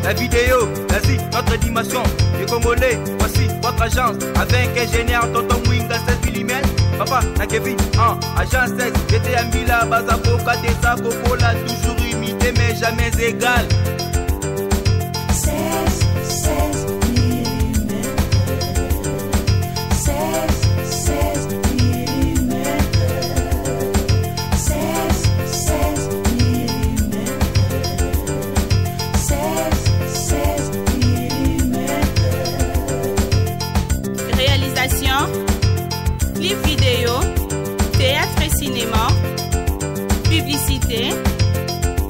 la vidéo, vas-y, notre dimension. Les Congolais, voici votre agence. Avec ingénieur Tonton Mwinga 16 mm. Papa, na Kevin, agence 16. J'étais à Mila, Bazako, Kadesa, Kokola, toujours imité mais jamais égal. 16 mm. 16 mm. 16 mm. 16 mm. Réalisation, clip vidéo, théâtre et cinéma, publicité,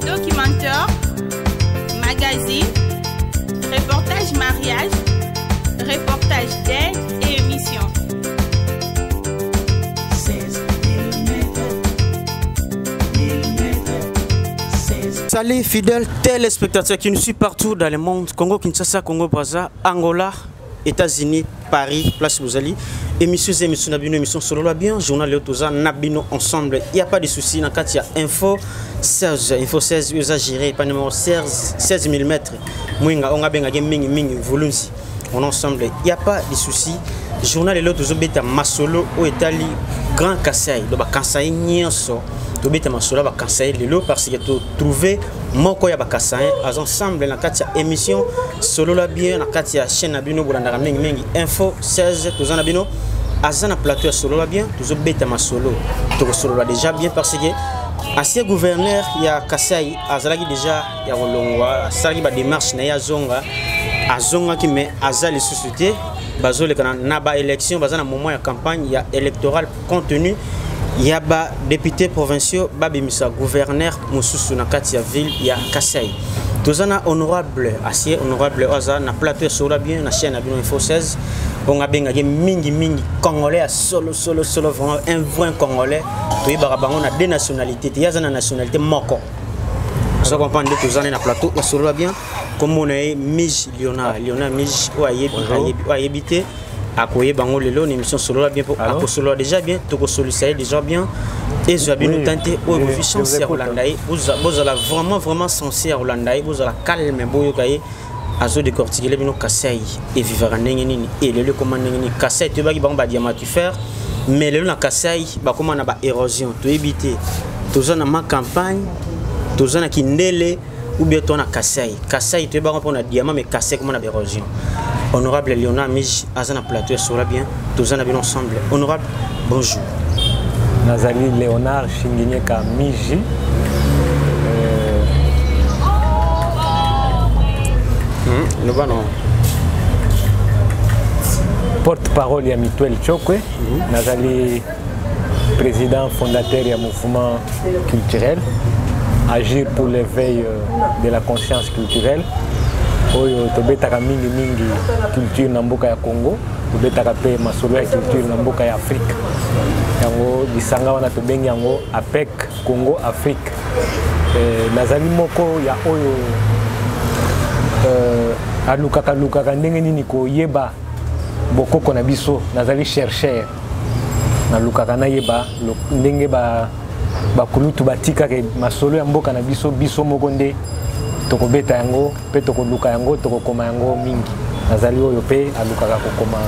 documentaire, magazine, reportage mariage, reportage d'aide et émission. 16 mm. 16. Salut fidèles téléspectateurs qui nous suivent partout dans le monde. Congo, Kinshasa, Congo, Brazza, Angola, États-Unis, Paris, place Bouzali. Émission Nabino, émission solo bien, journal Léotoza, Nabino ensemble. Il n'y a pas de souci, dans il y a info 16, info 16, exagéré, pas numéro 16 mm. Mwinga, on a bien mingi, volume. On ensemble, il n'y a pas de souci. Journal Léotoza, beta masolo, au Italie, Grand Kassai, de Kassai, Nyanso. Tobeta masolo ba Kassai lelo parce que tu trouver moko ya ba Kassai ensemble na kati ya émission solo la bien na kati ya chaîne na bino bolanda mingi info 16 tozana bino azana plateau ya solo la bien tozobeta masolo to solo la déjà bien parce que ancien gouverneur ya Kassai azalaki déjà ya kolongwa asali ba démarche na ya zonga azonga ki mais azali société bazole kana na ba élection bazana moment ya campagne ya électorale contenu. Il y a des députés provinciaux, des gouverneurs, Moussou na kati ya ville, il y a Kassai. Tous on a honorable, assez honorable, na plateau sur la bien, na chaîne Abino Info 16. On a bien mingi Congolais, solo, vraiment un vrai Congolais. Tu on a des nationalités, il y a une nationalité moko. Ça comprend que tous on a na plateau sur la bien, comme on a Mij Liona Mij, ou habité. Akoye bango lelo une émission solo bien pour solo déjà bien toko solliciter déjà bien et je vais nous tenter au vie sincère hollandais vous allez vraiment sincère hollandais vous allez calme boyo kaye azo décortiquer les bino Kassai et vivre ndenge nini et lelo comment ndenge Kassai te baki bango ba diamantifère mais lelo na Kassai ba comment na ba érosion to éviter toza na ma campagne toza na kindele ou bien ton na Kassai te baki pour na diamant mais Kassai comment na érosion. Honorable Léonard Mij, Azana Plateau sur la bien, tous en avons ensemble. Honorable, bonjour. Nazali Léonard Chinginyeka Miji. Nous allons. Porte-parole de Mituel Chokwe. Nazali président fondateur du mouvement culturel. Agir pour l'éveil de la conscience culturelle. Oyo tobetaka mingi culture na mboka ya Congo tobetaka pe masolo ya culture na mboka ya Afrique yango lisanga wana tobengi yango APEC Congo Afrique nazali moko ya oyo alukaka ndenge nini koyeba bokoko na biso nazali chercheur nalukaka na yeba ndenge bakulutu batika ke masolo ya mboka na biso moko nde toko beta yango pe toko luka yango toko koma yango mingi nazali oyo pe alukaka kokoma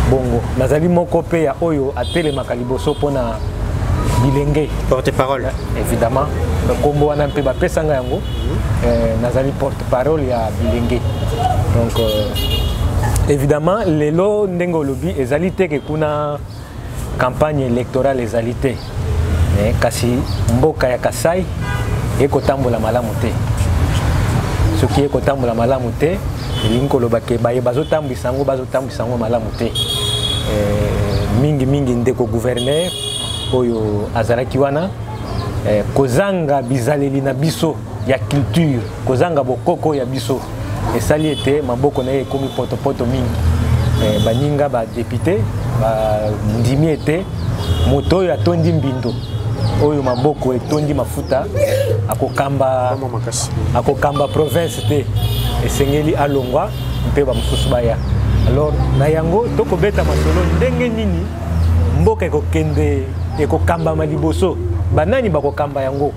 bongo nazali moko pe ya oyo atele makaliboso pona bilenge porte-parole évidemment kombo wana pe ba pesanga yango nazali porte-parole ya bilenge donc évidemment lelo ndengo lobi ezali te ke kuna campagne électorale ezali te kasi mboka ya Kassai ekotambola malamu te ce qui est kotambola malamu te elinko lobake baye bazotambisa ngo malamu te mingi ndeko gouverneur oyo azalaki wana kozanga bizaleli na biso ya culture kozanga bokoko ya biso esali ete maboko na ye ekomi potopoto mingi baninga ba député ba ndimi ete moto oyo atondi mbindo oyo maboko etondi mafuta akokamba province te esengeli alongwa mpe bamosusu baya alors na yango tokobeta masolo ndenge nini mboka ekokende ekokambama liboso banani bakokamba yango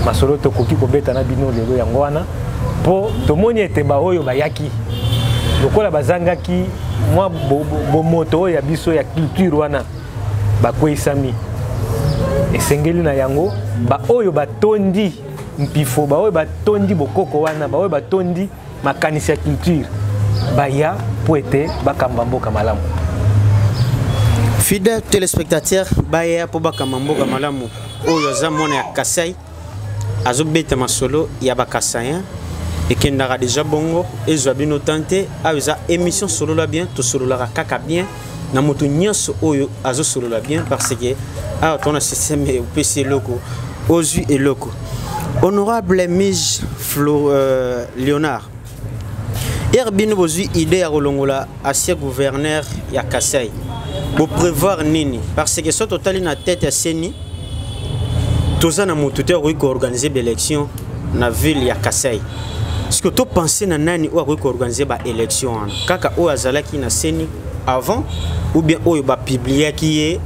masolo tokoki kobeta na bino lelo yango wana po tomoni ete ba oyo bayaki lokola bazangaki mwa bomoto ya biso ya culture wana bakweisami esengeli na yango ba oyo batondi mpifo ba oyo batondi bokoko wana ba oyo batondi makanisi ya culture baya po ete bakamba mboka malamu. Fidèle téléspectateur baya po bakamba mboka malamu oyo za mona ya Kasai azobeta masolo ya bakasayen ekendaka déjà bongo ezwa bino tante aza émission solo la bien to solo la kaka bien na moto nyonso oyo azo solo la bien parce que ton système PC loco ozu et loco. Honorable Mige Léonard Herbino bozui idée ya kolongola ancien gouverneur ya Kasai pour prévoir nini parce que so total na tête ya seni toza na moto te ko organiser l'élection na ville ya Kasai. Est-ce que tu penses na nani ou ko organiser ba élection kaka o azalaki na seni avant ou bien o ba publier qui est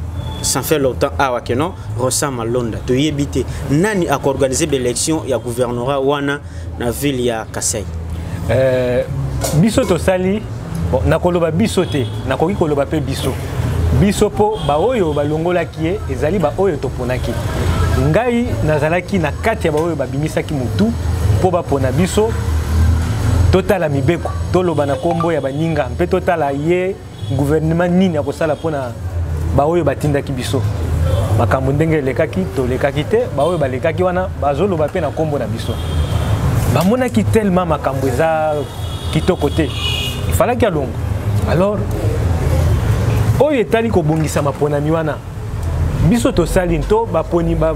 sans faire longtemps awa que non ressemble à Londres to yebité nani a organiser l'élection ya gouvernorat wana na ville ya Kasai. Biso to sali bon nakoloba biso te nakoki koloba pe biso biso po ba oyo balongola ki ezali ba oyo toponaki ngai nazalaki na kati ya ba oyo babimisaki mutu po bapona biso totala mibeko toloba na kombo ya baninga mpe totala ye gouvernement nini akosala pona ba oyo batindaki biso makambo ndenge lekaki to lekaki te ba oyo balekaki wana bazoloba pe na kombo na biso bamonaki tellement makambo eza kitoko te il fallait qu'il y ait longo alors oyo etali kobongisa maponami wana biso to sali nto baponi ba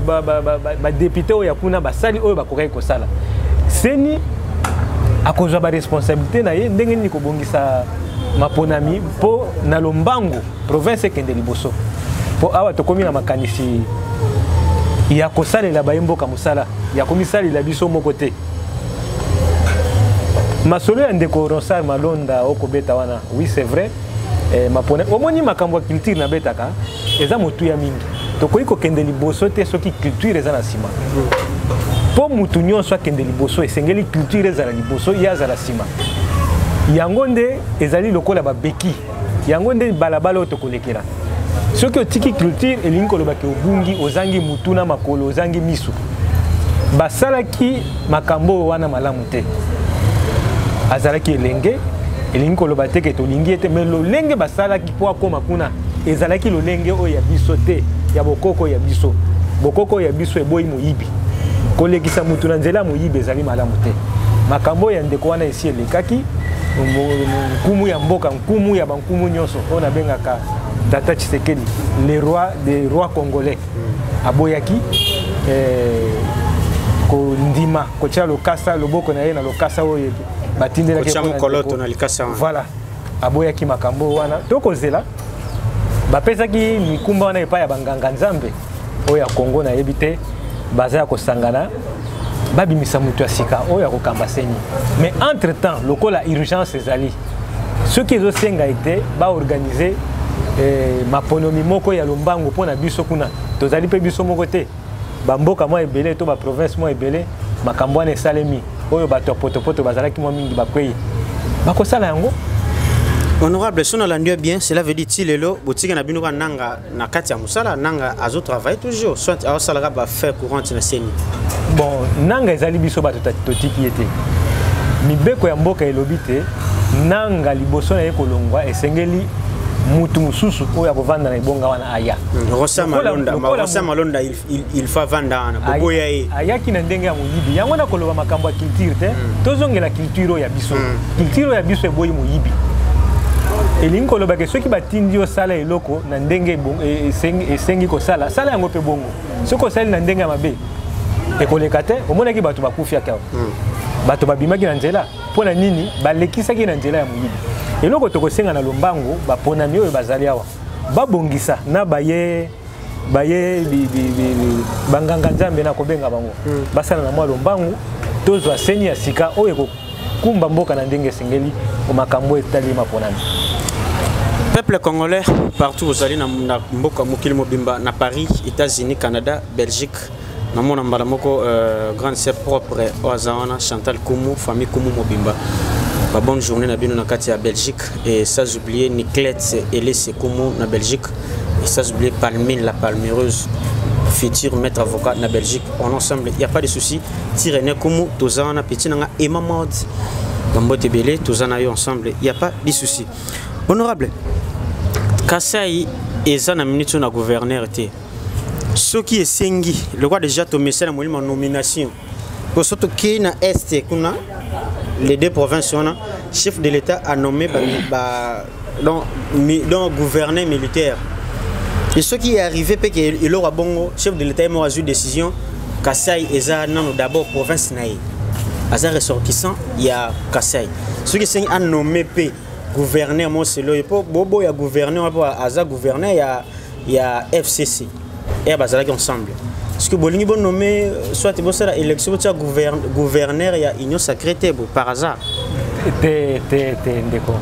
député oyo yakuna basali oyo bakokaki kosala seni akozwa ba responsabilité na ye ndenge nini kobongisa maponami po na lombango province ekende liboso po awa tokomi na makanisi ya kosalela bayemboka mosala ya komisalela biso moko te. Masolo ya ndeko Ronsard Malonda okobeta wana oui c'est vrai mapone omoni makambo culture na betaka eza motu ya mingi tokoki kokende liboso te soki culture eza na sima po mutu nyonso akende liboso esengeli culture eza na liboso ya za la sima yango nde ezali lokola babeki yango nde balabala oyo tokolekela soki otiki culture elingi koloba ke obungi ozangi mutu na makolo ozangi misu basalaki makambo wana malamu te azalaki elenge elingi koloba te ke tolingi ete mais lolenge basalaki po akoma kuna ezalaki lolenge oyo ya biso te ya bokoko ya biso bokoko ya biso eboyi moyibi kolekisa mutu na nzela moyibi ezali malamu te makambo ya ndeko wana esi elekaki nkumu ya mboka nkumu ya bankumu nyonso oyo nabengaka Tata Tshisekedi le roi des rois congolais aboyaki kondima kotia lokasa loboko na ye na lokasa oyo batindelaki voilà aboyaki makambo wana tokozela bapesaki mikumba wana epai ya banganga nzambe oyo ya Kongo na yebi te baza ya kosangana babimisa mutu ya sika oyo ya kokamba seni mais entre temps lokola urgence ezali soki ezosenga ete baorganize maponomi moko ya lombango mpona biso kuna tozali mpe biso moko te bamboka mwa ebele to baprovince mwa ebele makambo wana esalemi oyo bato ya potopoto bazalaki mwa mingi bakwei bakosala yango. Honorable si on a l'enduit bien cela veut dire tilelo botika na bino ka nanga na kati ya musala nanga azo travailler toujours soit au salaire ba faire courante na seni bon nanga ezali biso bato totiki ete mibeko ya mboka elobi te nanga liboso na ye kolongwa esengeli mutu mususu oyo akovanda na ibonga wana aya Rosa Malonda il faut vanda na boboya ye ayaki na ndenge ya moyibi yango na koloba makambo ya culture te tozongela culture ya biso culture ya biso eboyi moyibi elingi koloba ke soki batindi osala eloko na ndenge esengi kosala sala yango pe bongo soki osali na ndenge ya mabe ekoleka te omonaki bato bakufi akawa bato babimaki na nzela mpona nini balekisaki na nzela ya moyibi eloko tokosenga na lombango baponami oyo bazali awa babongisa na baye banganga nzambe na kobenga bango basala na mwa lombango tozwa seni ya sika oyo ekokumba mboka na ndenge esengeli makambo etali maponami. Peuple congolais partout vous allez na mboka mokili mobimba na Paris, États-Unis, Canada, Belgique namona mbala moko grande sœur propre oazawana Chantal Koumou famille Koumou Mobimba. Bonne journée na bino na kati ya Belgique et sans oublier Niclette Elise Koumou na Belgique et sans oublier Palmine la palmireuse futur maître avocat na Belgique. On ensemble, il y a pas de souci. Tirene Koumou tozana petit nanga Emma Mod Bambote Belé tozana yo ensemble, il y a pas de souci. Honorable Kasai eza na minute na gouverneur té. Ce qui est sengi, le roi déjà to message na en nomination. Pour surtout qui na est kuna les deux provinces, chef de l'État a nommé donc gouverneur militaire. Et ce qui est arrivé, c'est que le bon chef de l'État a eu une décision. Kassai est d'abord province naïe. À sa ressortissant, il y a Kassai. Ce qui est nommé gouverneur, moi c'est le bobo, il y a gouverneur, il y a FCC. Et à Bazalaki ensemble. Parce que Bolingi bon nommé soit tu bosses à l'élection tu as gouverneur il y a union sacrée par hasard. Te ndeko.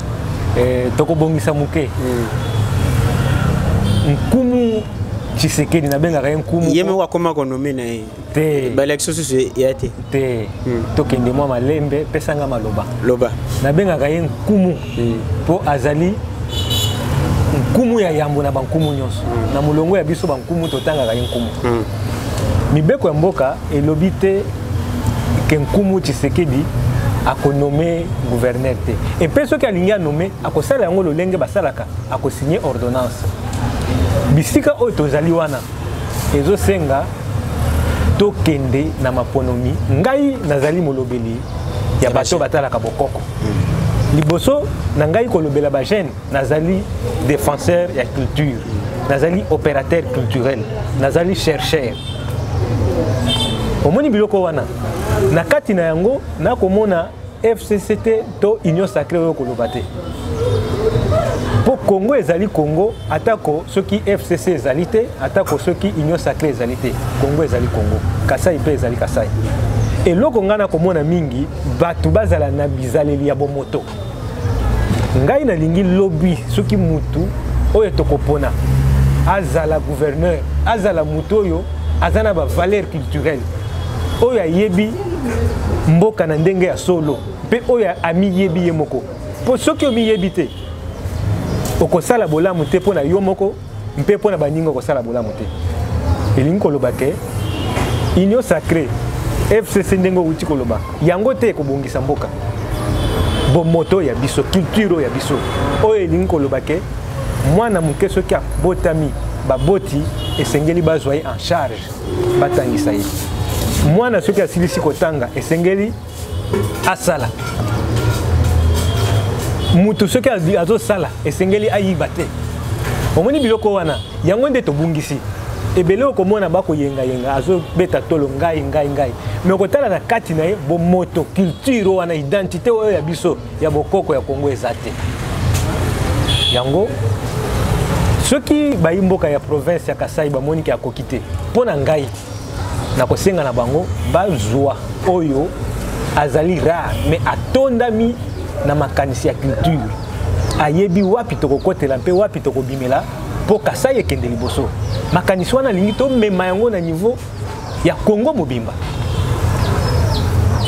Toko bongisa muke. Nkumu Tshisekedi na benga rien nkumu. Yeme wa koma ko nommé na te. Ba élection sur yate. Te. Tokende moi malembe pesanga maloba. Loba. Na benga rien nkumu. Po azali nkumu ya yambo na bankumu nyonso. Na mulongo ya biso bankumu totanga rien nkumu. Mibeko ya mboka elobite ke nkumu Tshisekedi akonomé gouverneur te. Et pe soki alingi anomé akosala yango lolenge basalaka akosigner ordonnance. Bisika oyo tozali wana ezosenga tokende na maponomi. Ngai nazali molobeli ya bato batalaka bokoko. Liboso na ngai kolobela ba jeune nazali défenseur ya culture. Nazali opérateur culturel. Nazali chercheur. Omoni biloko wana na kati na yango na komona FCCT to union sacrée oyo kolobate po Congo ezali Congo atako soki FCC ezali te atako soki union sacrée ezali te Congo ezali Congo Kasai pe ezali Kasai eloko ngana komona mingi batu bazala na bizaleli ya bomoto ngai na lingi lobby soki mutu oyo tokopona azala gouverneur azala mutu oyo azana ba valeur culturelle oyo ayebi mboka na ndenge ya solo pe oyo ami yebi ye moko po soki omi yebi te okosala bolamu te pona yo moko mpe pona baninga okosala bolamu te elingi koloba ke union sacrée FCC ndenge outi koloba yango te ekobongisa mboka bomoto ya biso culture ya biso oyo elingi koloba ke mwana moke soki abotami baboti esengeli bazwa en charge batangisa ye mwana soki asilisi kotanga esengeli asala mutu soki azosala esengeli ayiba te omoni biloko wana yango nde tobungisi ebele okomona bakoyenga azobeta tolo ngai me okotala na kati na ye bomoto culture wana identité oyo ya biso ya bokoko ya Kongo eza te yango soki bayimboka ya province ya Kasai bamoni ke akoki te mpo na ngai na kosenga na bango bazwa oyo azali rare mais atondami na makanisi ya culture ayebi wapi tokokotela mpe wapi tokobimela po Kasai ekende liboso makanisi wana lingi to mema yango na niveau ya Congo mobimba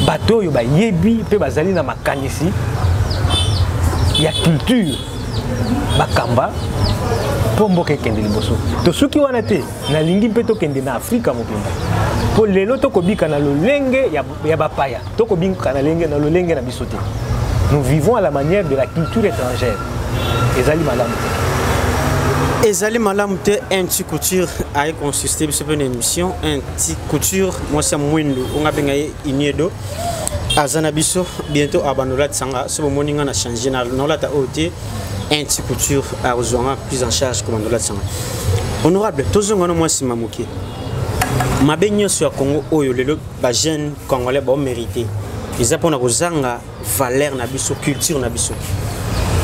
bato oyo bayebi mpe bazali na makanisi ya culture bakamba po mboka ekende liboso tosuki wana te nalingi mpe tokende na Afrika mobimba po lelo tokobika na lolenge ya bapaya tokobika na lolenge na biso te. Nous vivons à la manière de la culture étrangère. Ezali malamu te. Ezali malamu te un petit couture a consisté sur une émission un petit couture moi c'est Mwindo on a bien iniedo azana biso bientôt abanola tsanga so moninga na changer na lata oté un petit couture a rejoindre plus en charge comme abanola tsanga. Honorable tozonga no moi simamuki. Mabenyo sur Congo oyo lelo ba jeune congolais ba mérité. Ils ont pour kozanga valeur na biso culture na biso.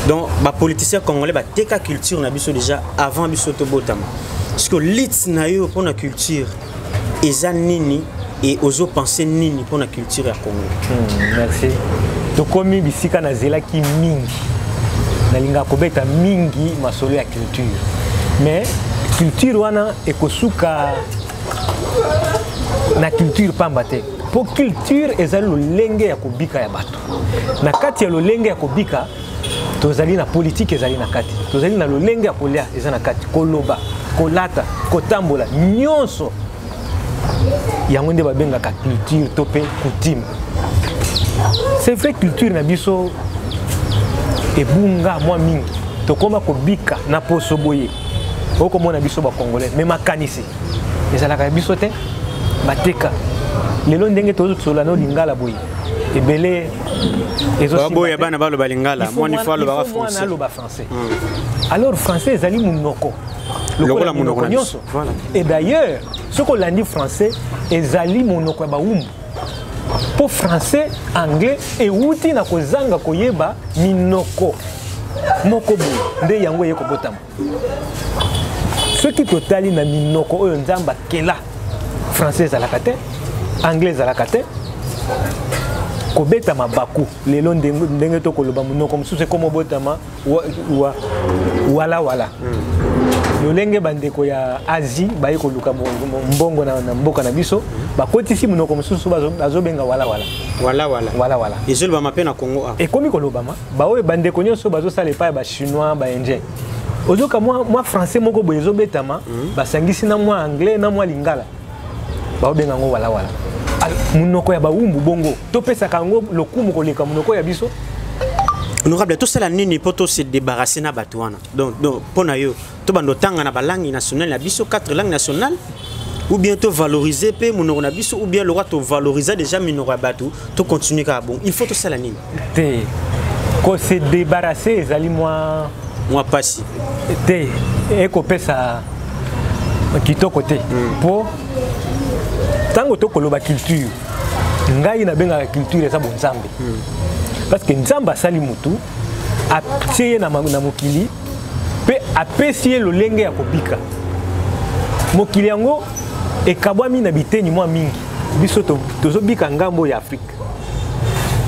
Donc ba politiciens congolais ba teka culture na biso déjà avant biso to botama. Parce que lit na yo pour la culture eza nini et ozo penser nini pour la culture ya Congo. Merci. To komi bisika na zela ki mingi. Na linga kobeta mingi masolo ya culture. Mais culture wana ekosuka na culture pamba te po culture ezali lolenge ya kobika ya bato na kati ya lolenge ya kobika tozali na politique ezali na kati tozali na lolenge ya kolia eza na kati koloba kolata kotambola nyonso yango nde babengaka culture to pe coutume. C'est vrai culture na biso ebunga mwa mingi tokoma kobika na poso boye okomona biso ba congolais mais makanisi ezalaka biso te bateka lelo ndenge tozosola no lingala boye ebele boye bana baloba lingala mwani fo aloba français alors français ezali munoko lokola munoko nyonso et d'ailleurs ce qu'on l'a français ezali munoko ya bawumbu po français anglais euti na kozanga koyeba minoko moko boye nde yango ye kobotama soki totali na minoko oyo nzamba kela français ezalaka te anglais ezalaka te kobeta mabaku lelo ndenge tokoloba munoko mosusu ekoma obotama wala lolenge bandeko ya Asie baye koluka mbongo na mboka na biso bakotisi munoko mosusu bazobenga wala ezoloba mape na Congo ekomi kolobama baoyo bandeko nyonso bazosala epai ba chinois ba indien ozoka mwa français moko boye ezobetama basangisi na mwa anglais na mwa lingala baobenga ngo wala munoko ya bawumbu bongo topesaka yango lokumu koleka munoko ya biso. Honorable, tout cela nini poto se débarrasser na batouana. Donc pour yo, to bando tanga na ba langue nationale na biso 4 langues nationales ou bien to valoriser pe munoko na biso ou bien le droit to valoriser déjà minoko batu to continuer ka bon. Il faut tout cela nini. Te ko se débarrasser ezali moi pasi. Te eko pesa kitoko te. Po tango to koloba culture. Ngai na benga culture eza bonzambe. Parce que nzamba sali mutu atie na mokili pe apesi lolenge ya kobika mokili yango ekabwami na biteni mwa mingi biso tozobika ngambo ya Afrique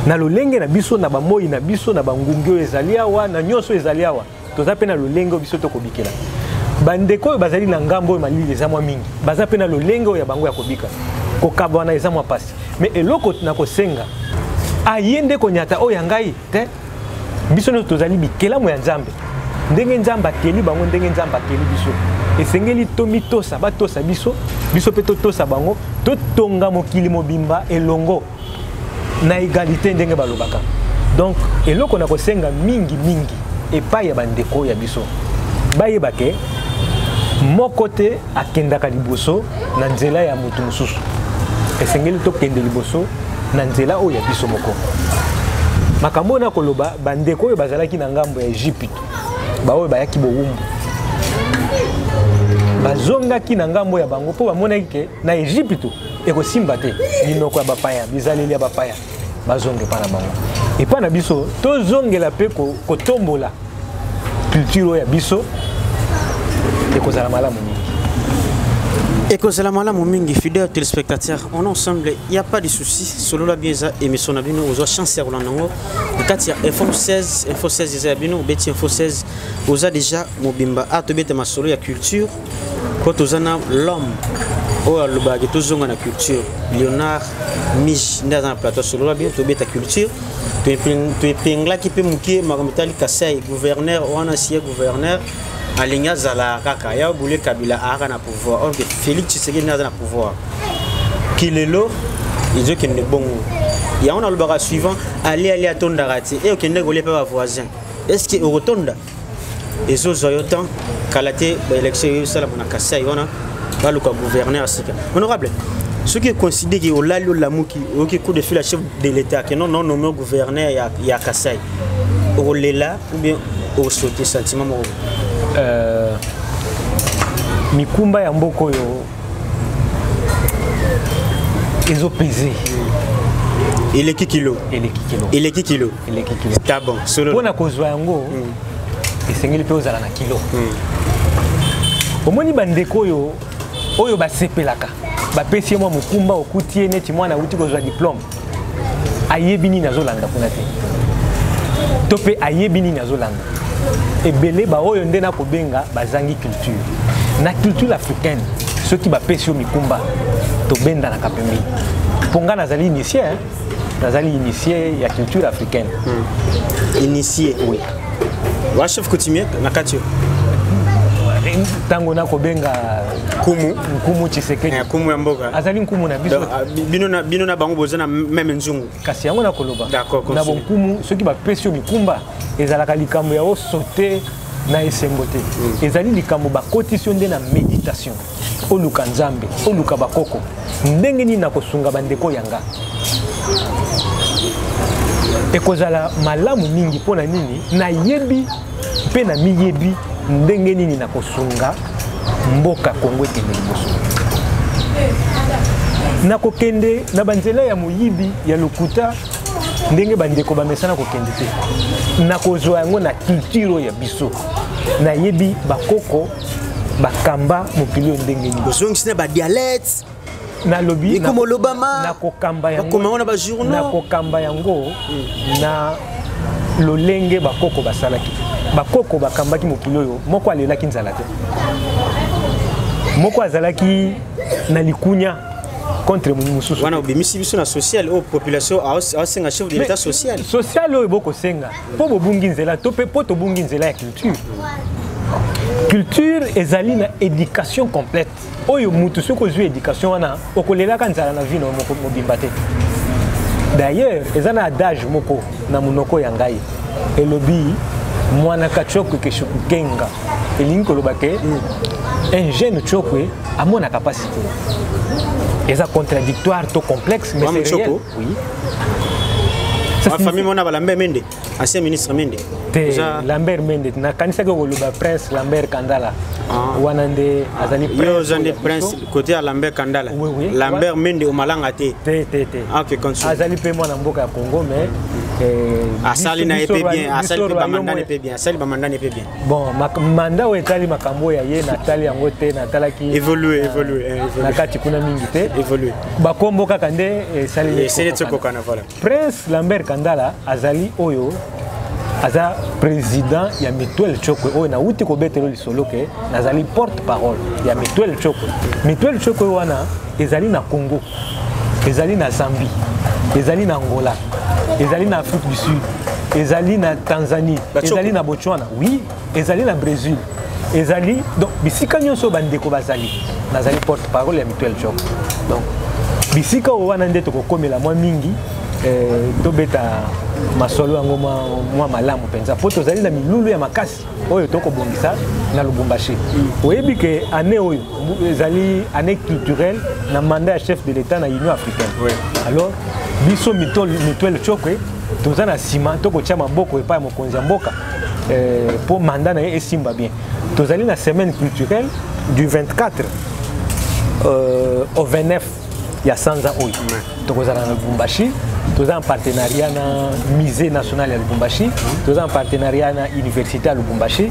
na lolenge na biso na bamoyi na biso na bangungi oyo ezali awa na nyonso ezali awa toza pe na lolenge biso tokobikela bandeko oyo bazali na ngambo oyo malili eza mwa mingi baza pe na lolenge oyo ya bango ya kobika kokabwana eza mwa pasi mais eloko na kosenga ayende konyata oyo ngai te biso no tozali bikelamu ya nzambe ndenge nzamba keli bango ndenge nzamba keli biso esengeli tomitosa batosa biso pe totosa bango totonga mokili mobimba elongo na égalité ndenge balobaka donc eloko na kosenga mingi epai ya bandeko ya biso bayeba ke moko te akendaka liboso na nzela ya mutu mosusu esengeli tokende liboso na nzela oyo ya biso moko makambo na koloba bandeko oyo bazalaki na ngambo ya Egypte baoyo bayaki bowumbu bazongaki na ngambo ya bango po bamonaki ke na Egypte ekosimba te minoko ya bapaya bizaleli ya bapaya bazonge pa na bango epa na biso tozongela pe kotombola culture ya biso ekozala malamu mingi. Et que c'est la malamu mingi fidèles téléspectateurs, on ensemble, il n'y a pas de souci. Solo la bieza émission nabino aux chance à Rolandongo. Quand il y a Info 16 Isabino, Betty Info 16, vous a déjà mobimba à te mettre ma solo ya culture. Quand vous en l'homme, oh le bague tous ont la culture. Léonard Mich dans un plateau solo la bien, tu bête ta culture. Tu es pingla qui peut mouiller Marometali Kassai, gouverneur ou un ancien gouverneur. Alinga zala kaka ya boule Kabila ara na pouvoir or que Félix Tshisekedi na pouvoir kilelo izo kende bongo ya on a le bara suivant aller à tonda rati et okende golé pa voisin est-ce que au rotonda ezo zoyotan kalate ba élection sala na Kasai wana ba le gouverneur sika honorable ce qui est considéré au lalo lamuki au coup de fil à chef de l'état que non nommé gouverneur ya Kasai au lela ou bien au sauter sentiment mo mikumba ya mboko yo ezopese eleki kilo ta bon solo pona kozwa yango esengeli pe ozala na kilo omoni bandeko oyo basepelaka bapesi mwa mukumba okuti neti mwana uti kozwa diplôme ayebi nini azolanda kuna te to pe ayebi nini azolanda ebele ba oyo nde na kobenga bazangi culture na culture africaine ceux qui bapesi yo mikumba to benda na kapembi ponga nazali initié hein nazali initié ya culture africaine initié oui wa chef coutumier na katio tango na kobenga nkumu Tshisekedi kumu ya mboka azali nkumu na biso bino na bango bozana même nzungu kasi yango na koloba d'accord na bonkumu ceux qui bapesi yo mikumba ezalaka likambo ya osote na esengo te ezali likambo bakotisi yo nde na méditation oluka nzambe oluka bakoko ndenge nini na kosunga bandeko yanga ekozala malamu mingi mpona nini nayebi mpe na miyebi ndenge nini na kosunga mboka Kongo ekende liboso na kokende na banzela ya moyibi ya lokuta ndenge bandeko bamesana kokende te na kozwa yango na culture ya biso nayebi bakoko bakamba mokili oyo ndenge nini bozongisina badialecte na lobi na kolobama na kokamba yango na bajournaux na kokamba yango na lolenge bakoko basalaki bakoko bakambaki mokili oyo moko alelaki nzala te moko azalaki na likunya contre mosusu wana obimisi biso na social o population aosenga chef de l'état social social oyo bokosenga mpo bobungi nzela to mpe mpo tobungi nzela ya culture ezali na éducation complète oyo mutu soki ozwi éducation wana okolelaka nzala na vino mobimba te d'ailleurs eza na adage moko na monoko ya ngai elobi mwana kachokwe keshukukenga elingi koloba ke un jeune chokwe amonaka pasi te eza contradictoire to complexe mais c'est réel oui ma famille mona Lambert Mende ancien ministre Mende Lambert Mende na kanisa ko koloba prince Lambert Kandala wana nde azali prince côté à Lambert Kandala Lambert Mende au malanga te OK continue azali pe mwana mboka ya Congo mais asali na epé bien asali pe bamanda ne pe bien asali bamanda ne pe bien bon manda o etali makambo ya ye na tali yango te na talaki évoluer na kati kuna mingi te évoluer bakombo kaka nde sali c'est tsoko kana voilà prince Lambert Kandala azali oyo aza président ya Mituel Chokwe oyo na uti ko betelo lisolo ke nazali porte parole ya Mituel Chokwe wana ezali na Congo ezali na Zambie ezali na Angola ezali na Afrique du Sud ezali na Tanzanie ezali na Botswana oui ezali na Brésil ezali donc bisika nyonso bandeko bazali nazali porte parole ya Mituel Chokwe donc bisika wana nde tokokomela mwa mingi tobeta masolo yango mwa malamu penza po tozali na milulu ya makasi oyo tokobongisa na Lubumbashi oyebi ke année oyo ezali année culturelle na mandat ya chef de l'État na Union africaine alors biso Mituel Chokwe toza na sima tokotia maboko epai ya mokonzi ya mboka po mandat na ye esimba bien tozali na semaine culturelle du 24 au 29 ya sanza oyo tokozala na Lubumbashi toza en partenariat na musée national ya Lubumbashi toza en partenariat na université ya Lubumbashi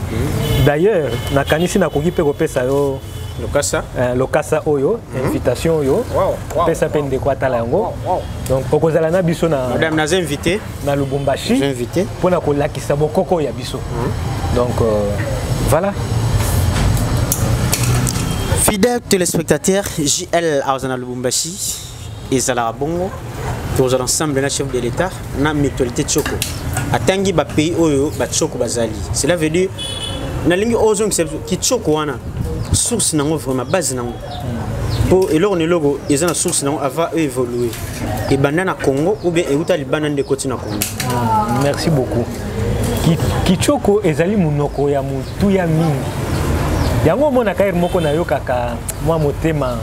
d'ailleurs nakanisi nakoki mpe kopesa yo lokasa oyo invitation oyo pesa mpe ndeko atala yango donc okozala na biso na madame naza invité na Lubumbashi mpona kolakisa bokoko ya biso donc voilà. Fidèles téléspectateurs, JL Arzana Lubumbashi et Zala Bongo, pour l'ensemble de la chef de l'État, na mutualité Tchoko. Atangi ba pays oyo ba Tchoko bazali. Cela veut dire na lingi ozon ki Tchoko wana source nango vraiment base nango. Pour et lors ne logo ils ont source nango avant évoluer. Et banana Congo ou bien euta li banane de côté na Congo. Merci beaucoup. Kichoko ezali munoko ya mutu ya mingi. Yango mona kair moko na yo kaka mwa motema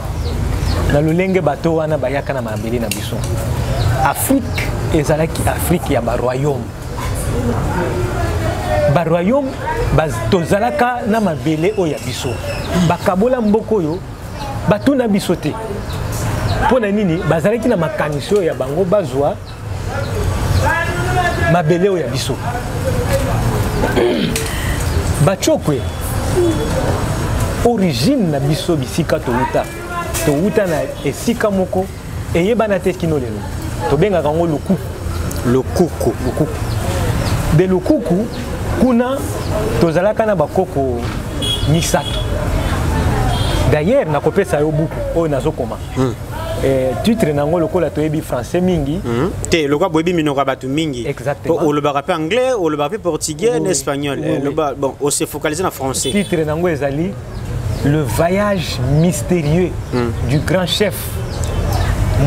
na lolenge bato wana bayaka na mabele na biso. Afrique ezalaki Afrique ya ba royaume. Ba royaume tozalaka na mabele oya biso. Bakabola mboko yo batu na biso te. Pona nini bazalaki na makanisho ya bango bazwa mabele oya biso. Bachokwe origine na biso bisika touta na esika moko eyebana te kino lelo tobenga kango lokuku de lokuku kuna tozalaka na bakoko misato D'ailleurs nakopesa yo buku oyo nazokoma titre nango lokola toyebi français mingi te lokola boyebi minoko batu mingi exactement olobaka pe anglais olobaka pe portugais na espagnol bon on se focaliser na français titre nango ezali le voyage mystérieux du grand chef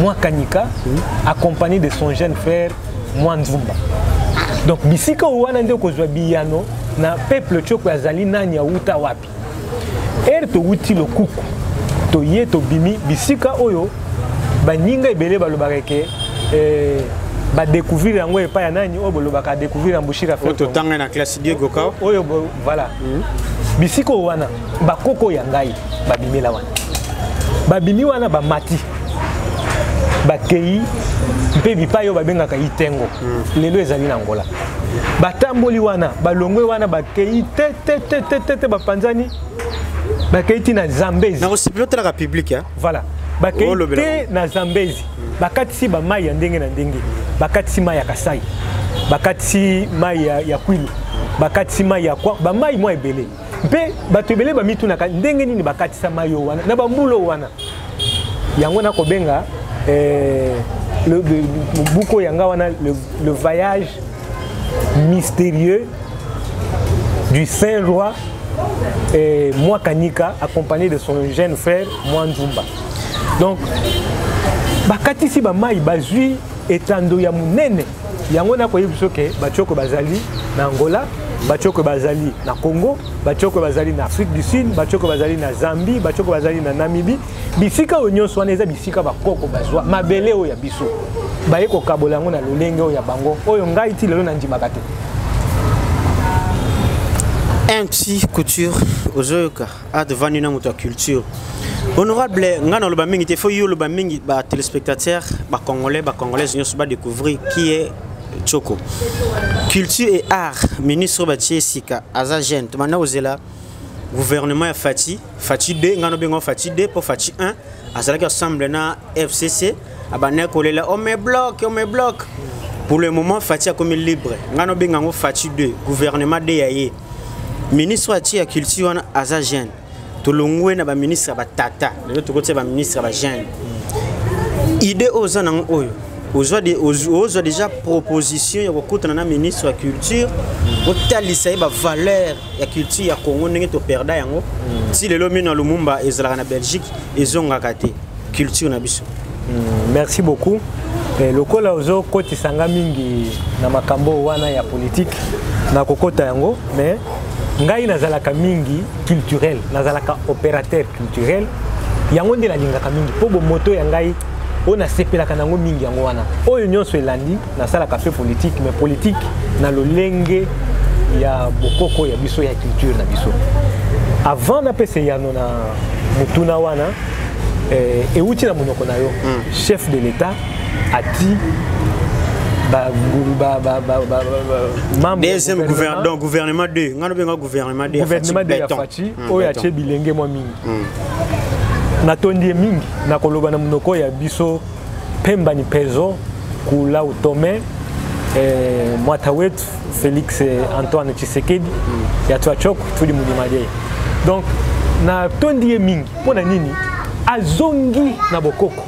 Mwakanika accompagné de son jeune frère Mwanzumba. Donc bisika wana ndio kozwa biyano na peuple choko azali nani auta wapi to wuti lokuku to ye to bimi bisika oyo baninga ebele balobaka ke ba découvrir yango epa ya nani oyo bolobaka découvrir ambushira frère to tanga na classe Diego Ka oyo voilà bisika wana bakoko ya ngai babimela wana babimi wana bamati bakei mpe bipai oyo babengaka itengo lelo ezali na Angola batamboli wana balongwe wana bakei te bapanzani bakei ti na Zambezi na osipilota la public hein voilà bakei te na Zambezi bakatisi bamai ya ndenge na ndenge bakatisi mai ya Kasai bakatisi mai ya Kwilu bakatisi mai ya kwa bamai mwa ebele mpe bato ebele bamitunaka ndenge nini bakatisa mai yo wana na bambulo wana yango na kobenga le buko yanga wana le voyage mystérieux du Saint-Roi Mwakanika accompagné de son jeune frère Mwanzumba. Donc bakatisi ba mai bazui etando ya munene yango na koyebi soke bachoko bazali na Angola bachoko bazali na Congo bachoko bazali na Afrique du Sud bachoko bazali na Zambie bachoko bazali na Namibie bisika onyoso wana eza bisika bakoko bazwa mabele oyo ya biso baye ko kabola ngo na lolenge oyo ya bango oyo ngai ti lelo na ndimaka te un petit couture aux oyoka a devant une autre culture honorable ngana loba mingi te fo yo loba mingi ba téléspectateurs ba congolais nyos ba découvrir qui est Tchoko. Culture et art, ministre Batie Sika, Azagen, Tomana Ozela, gouvernement a Fati 2, Ngano Bengo Fati 2 pour Fati 1, Azalaki ensemble na FCC, Abane Kolela, on me bloque. Pour le moment, Fati a comme libre, Ngano Bengo Fati 2, gouvernement de Yaye, ministre Batie a culture Azagen, Tolongwe na ba ministre Batata, le autre côté ba ministre Bajen. Idée aux anang oyo. Aux déjà proposition ya kokutana na ministre de la culture otalisa ba valeur ya culture ya Congo ndenge to perda yango si lelo mina Lumumba ezalaka na Belgique ezongaka te culture na biso. Merci beaucoup. Lokola ozo kotisanga mingi na makambo wana ya politique na kokota yango mais ngai nazalaka mingi culturel nazalaka opérateur culturel yango nde nalingaka mingi po bo moto ya ngai on a sepela kanango mingi yango wana oyo nyonso elandi na sala café politique mais politique na lolenge ya bokoko ya biso ya culture na biso avant na pese yano na mutuna wana euti na monoko na yo chef de l'état ati deuxième gouvernement 2 ngano benga gouvernement 2 ya Fati oyo atie bilenge mwa mingi natondi mingi na koloba na monoko ya biso pemba ni pezo kula utome mwata wetu Félix Antoine Tshisekedi ya twachoko tudi munimade donc na tondi mingi pona nini azongi na bokoko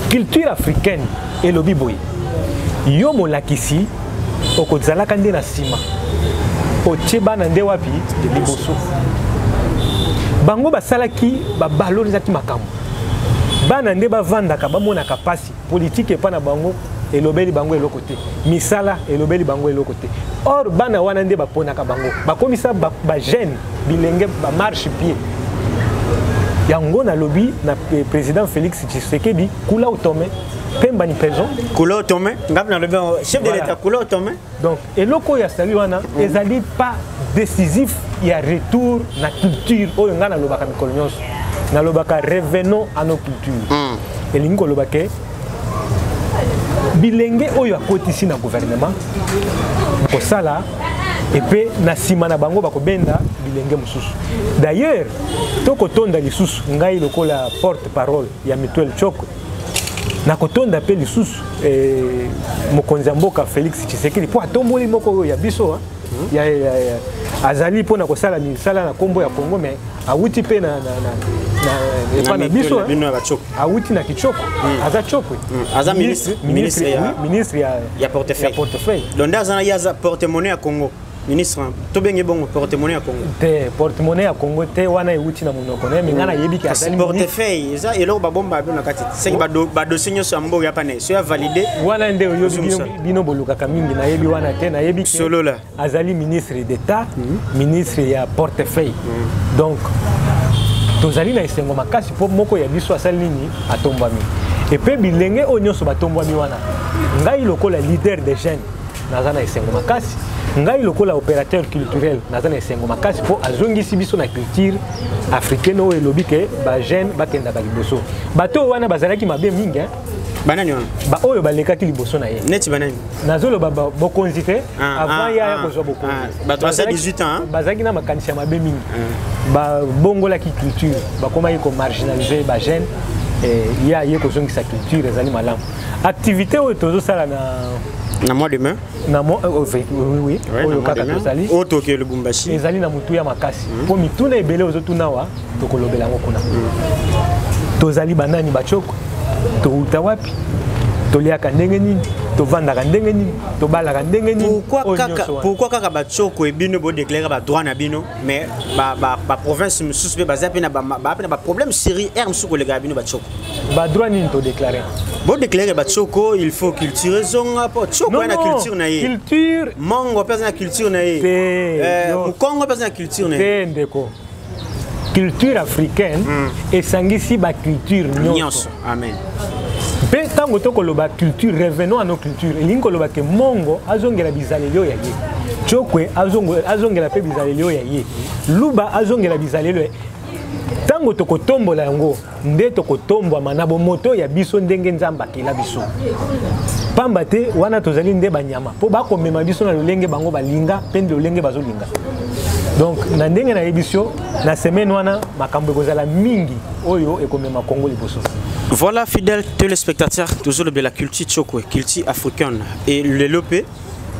culture africaine elobi boy yo molakisi okozalaka nde na sima otieba na nde wapi liboso bango basalaki babalorizaki makambo bana nde bavandaka bamonaka pasi politique epa na bango elobeli bango eloko te misala elobeli bango eloko te or bana wana nde baponaka bango bakomisa bajeune bilenge bamarche pied yango na lobi na président Félix Tshisekedi kula utome pemba ni pezo kula utome ngap na lobi chef de l'état kula utome donc eloko ya sali wana ezali pas décisif ya retour na culture oyo ngana lobaka mikolo nyonso na lobaka revenons à nos cultures elingi kolobaka bilenge oyo akotisi na gouvernement kosala epe na sima na bango bakobenda bilenge mosusu d'ailleurs tokotonda lisusu ngai lokola porte parole ya Mituel Tchoko na kotonda pe lisusu mokonzi ya mboka Félix Tshisekedi po atomboli moko ya biso ya azali po na kosala misala na kombo ya Congo mais awuti pe na biso awuti na kichoko aza chokwe aza ministre ya portefeuille donc azana yaza porte-monnaie ya Congo ministre to benge bongo porte-monnaie ya Congo te porte-monnaie ya Congo te wana ewuti na monoko na mingana yebi ki azali portefeuille eza eloko babomba na kati seki ba dossier nyonso ambo ya pane so ya valider wana nde oyo bino bolukaka mingi na yebi wana te na yebi ki solola azali ministre d'État ministre ya portefeuille donc tozali na esengo makasi po moko ya biso asali nini atombwami et pe bilenge o nyonso batombwami wana ngai lokola leader des jeunes naza na esengo makasi ngai lokola opérateur culturel naza na esengo makasi po azongisi biso na culture africaine oyo elobi ke ba jeune bakendaka liboso bato wana bazalaki mabe mingi banani wana ba oyo balekaki liboso na ye neti banani nazoloba bokonzi te avant ya kozwa bokonzi bato baza 18 ans bazalaki na makanisi ya mabe mingi babongolaki culture bakomaki komarginalize ba jeune ya ye kozongisa culture ezali malamu activité oyo tozosala na mois de mai na oui oyo kaka tozali otoke Lubumbashi ezali na mutu ya makasi po mituna ebele ozotuna wa tokolobela ngo kuna tozali banani bachoko touta wapi toliaka ndenge nini tovandaka ndenge nini tobalaka ndenge nini pourquoi kaka bachoko ebino bo déclarer ba droit na bino mais ba province mususu pe baza pe na ba problème série mususu kolega bino bachoko ba droit nini to déclarer bo déclarer bachoko il faut culture zonga po choko na culture na ye culture mongo pe na culture na ye mukongo pe na culture na ye ndeko culture africaine esangisi ba culture nyonso amen pe tango tokoloba culture revenons à nos cultures elingi koloba ke mongo azongela bizalelo ya ye chokwe azongela pe bizalelo ya ye luba azongela bizalelo tango tokotombola yango nde tokotombwa na bomoto ya biso ndenge nzamba kila biso pamba te wana tozali nde banyama po bakomema biso na lolenge bango balinga pe nde lolenge bazolinga donc na ndenge na yebisio na semaine wana makambo ekozala mingi oyo ekomema Congo liboso. Voilà, fidèles téléspectateurs, toujours de la culture Chokwe, culture africaine. Et le LOP,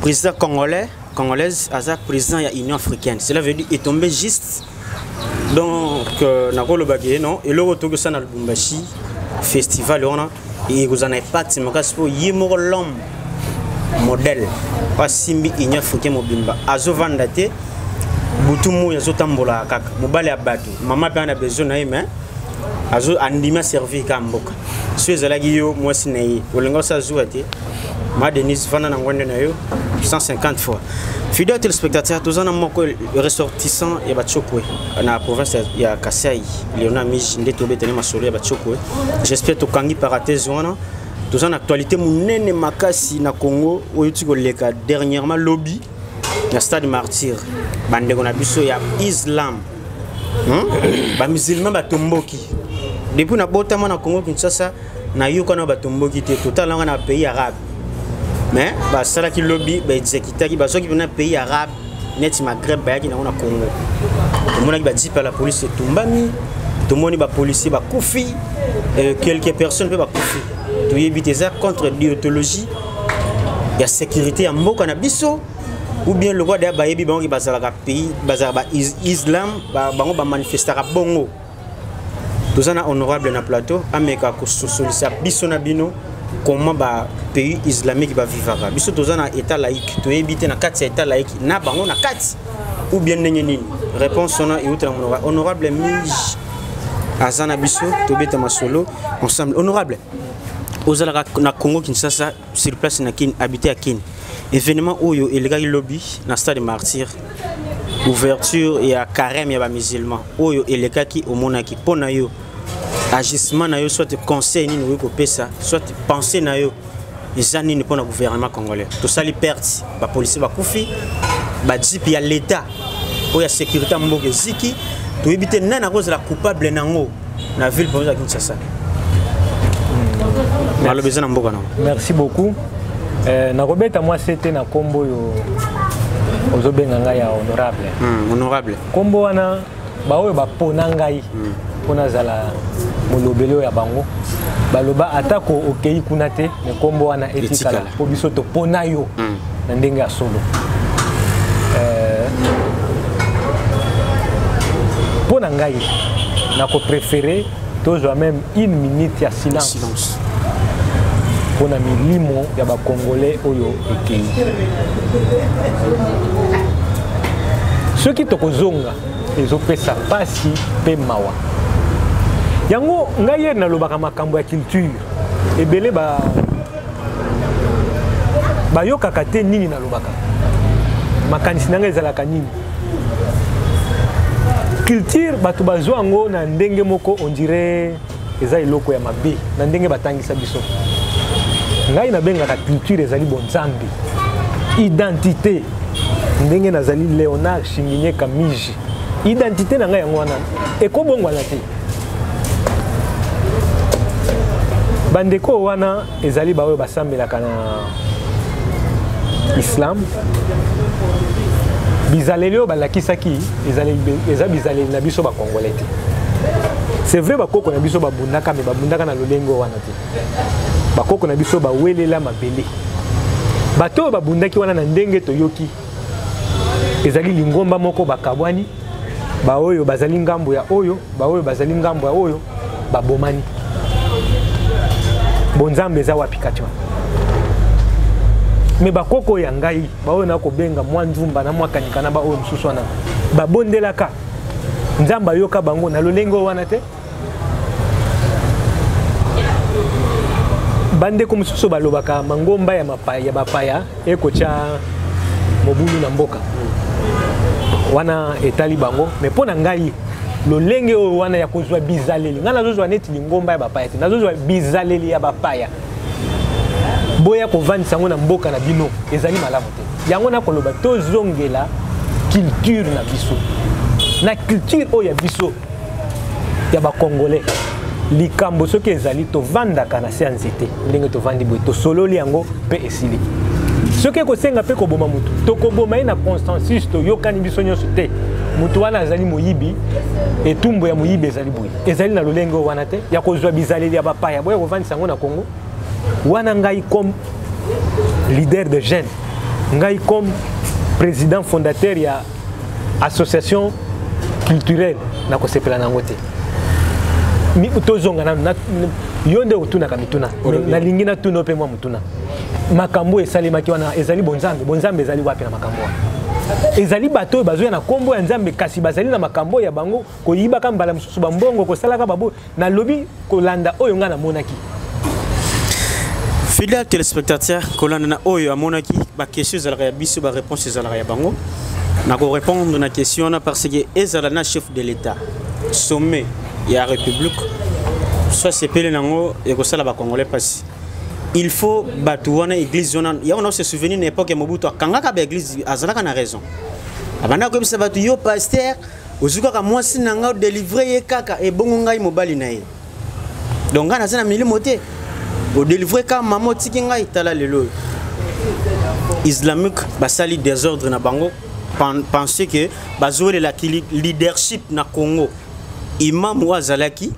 président congolaise, Azak, président de l'Union africaine. Cela veut dire qu'il est tombé juste. Donc, Nakolo Bagé, non, et le retour de ça dans le Lubumbashi festival, et vous en avez pas, c'est mon cas pour Yimor l'homme modèle, pas Simbi Union africaine Mobimba. Azo Vandate, Boutoumou, Yazotambola, Kak, Mobale Abatu, Maman Ben a besoin de azo andima servi kamboka so ezalaki yo mwasi na ye olingo sa zuwa te ma Denise fana na ngwende na yo 150 fois. Fidèles téléspectateurs, tous en moko ressortissant ya Bachokwe na province ya Kasai Léona Mij ndeto betene masolo ya Bachokwe. J'espère to kangi parenthèse wana tous en actualité munene makasi na Congo oyo tikoleka dernièrement lobby na stade Martyr bande kona biso ya Islam ba musulman batomboki depuis na botama na Congo Kinshasa na yoka na batomboki te total na pays arabe mais ba sala ki lobby ba exécuter ba soki na pays arabe net Maghreb ba yaki na Congo tomona ki ba dit par la police tumbami tomoni ba policier ba kufi quelques personnes pe ba kufi to éviter ça contre l'idéologie ya sécurité ya mboka na biso ou bien le roi de Bayebi bango bazalaka pays bazaba islam bango ba manifestera bongo tozana honorable na plateau ameka ko solisa biso na bino comment ba pays islamique ba vivaka biso tozana état laïque to éviter na kati état laïque na bango na kati ou bien nini réponse sona et outre honorable Mij azana biso to beta masolo ensemble honorable ozalaka na Congo Kinshasa sur place na kin habiter à kin événement oyo elegaki lobby na stade Martyr ouverture et à carême ya ba musulman oyo elekaki omonaki pona yo agissement na yo soit conseil ni ko pesa soit pensée na yo ezani ni pona gouvernement congolais to sali perte ba policier ba kufi ba jipi ya l'état oya sécurité mboke ziki to éviter nana cause la coupable nango na ville province ya Kinshasa. Merci beaucoup. Nakobeta moi c'était na kombo yo ozobenga ngai ya honorable. Honorable. Kombo wana ba oyo ba pona ngai pona zala molobelo ya bango baloba atako okei kuna te me kombo wana etikala po biso to pona yo na ndenge ya solo pona ngai na ko préférer toujours même 1 minute ya silence pona milimo ya ba congolais oyo ekei soki tokozonga ezopesa pasi pe mawa yango ngai na lobaka makambo ya culture ebele bayokaka te nini na lobaka makanisi nanga ezalaka nini culture bato bazwa yango na ndenge moko on dirait eza eloko ya mabe na ndenge batangisa biso ngai nabengaka culture ezali bonzambe identité ndenge nazali Léonard Shinginye Kamiji identité na ngai yango wana ekobongwana te bandeko wana ezali baoyo basambelaka na Islam bizaleli oyo balakisaki eza bizaleli na biso bakongolais te c'est vrai bakoko na biso babundaka me babundaka na lolengo wana te bakoko na biso bawelela mabele bato oyo babundaki wana na ndenge toyoki ezali lingomba moko bakabwani baoyo bazali ngambo ya oyo baoyo bazali ngambo ya oyo babomani bonzambe eza wapi kati wana me bakoko ya ngai baoyo na kobenga mwa nzumba na mwa kanika na baoyo mosusu wana babondelaka nzambe ayoka bango na lolengo wana te bandeko mosusu balobaka mangomba ya bapaya ekotya mobulu na mboka wana etali bango me mpo na ngai lolenge oyo wana ya kozwa bizaleli ngai nazozwa neti lingomba ya bapaya te nazozwa bizaleli ya bapaya boya kovandisa yango na mboka na bino ezali malamu te yango nakoloba tozongela culture na biso na culture oyo ya biso ya bakongolais likambo soki ezali tovandaka na se ya nzete ndenge tovandi boye tosololi yango mpe esili soki ekosenga mpe koboma mutu tokoboma ye na consensus toyokani biso nyonso te mutu wana azali moyibi etumbu ya moyibi ezali boye ezali na lolenge oyo wana te ya kozwa bizaleli ya bapaya boya kovandisa yango na Congo wana ngai comme leader de jeunes ngai comme président fondateur ya association culturelle na kosepela nango te mi tozonga na yonde otunaka mituna nalingi natuna mpe mwa mutuna makambo esalemaki wana ezali bonzambe ezali wapi na makambo wana ezali bato oyo bazoya na kombo ya nzambe kasi bazali na makambo ya bango koyibaka mbala mosusu bambongo kosalaka babo nalobi kolanda oyo nga namonaki fidèle téléspectateur kolanda na oyo amonaki bakestion ezalaka ya biso baréponse ezalaka ya bango nakorépondre na question wana parce que ezala na chef de l'état sommet ya république soit sepele nango ekosala bakongolais pasi il faut bato wana église wana ya wana se souvenir na époque ya Mobutu akangaka ba église azalaka na raison abanda koyebisa bato yo pasteur ozukaka mwasi na nga délivrer ye kaka ebongo ngai mobali na ye donc nga naza na milimo te odélivrer ka mama tiki ngai tala lelo islamique basali désordre na bango penser que bazoué la leadership na Congo imam wazalaki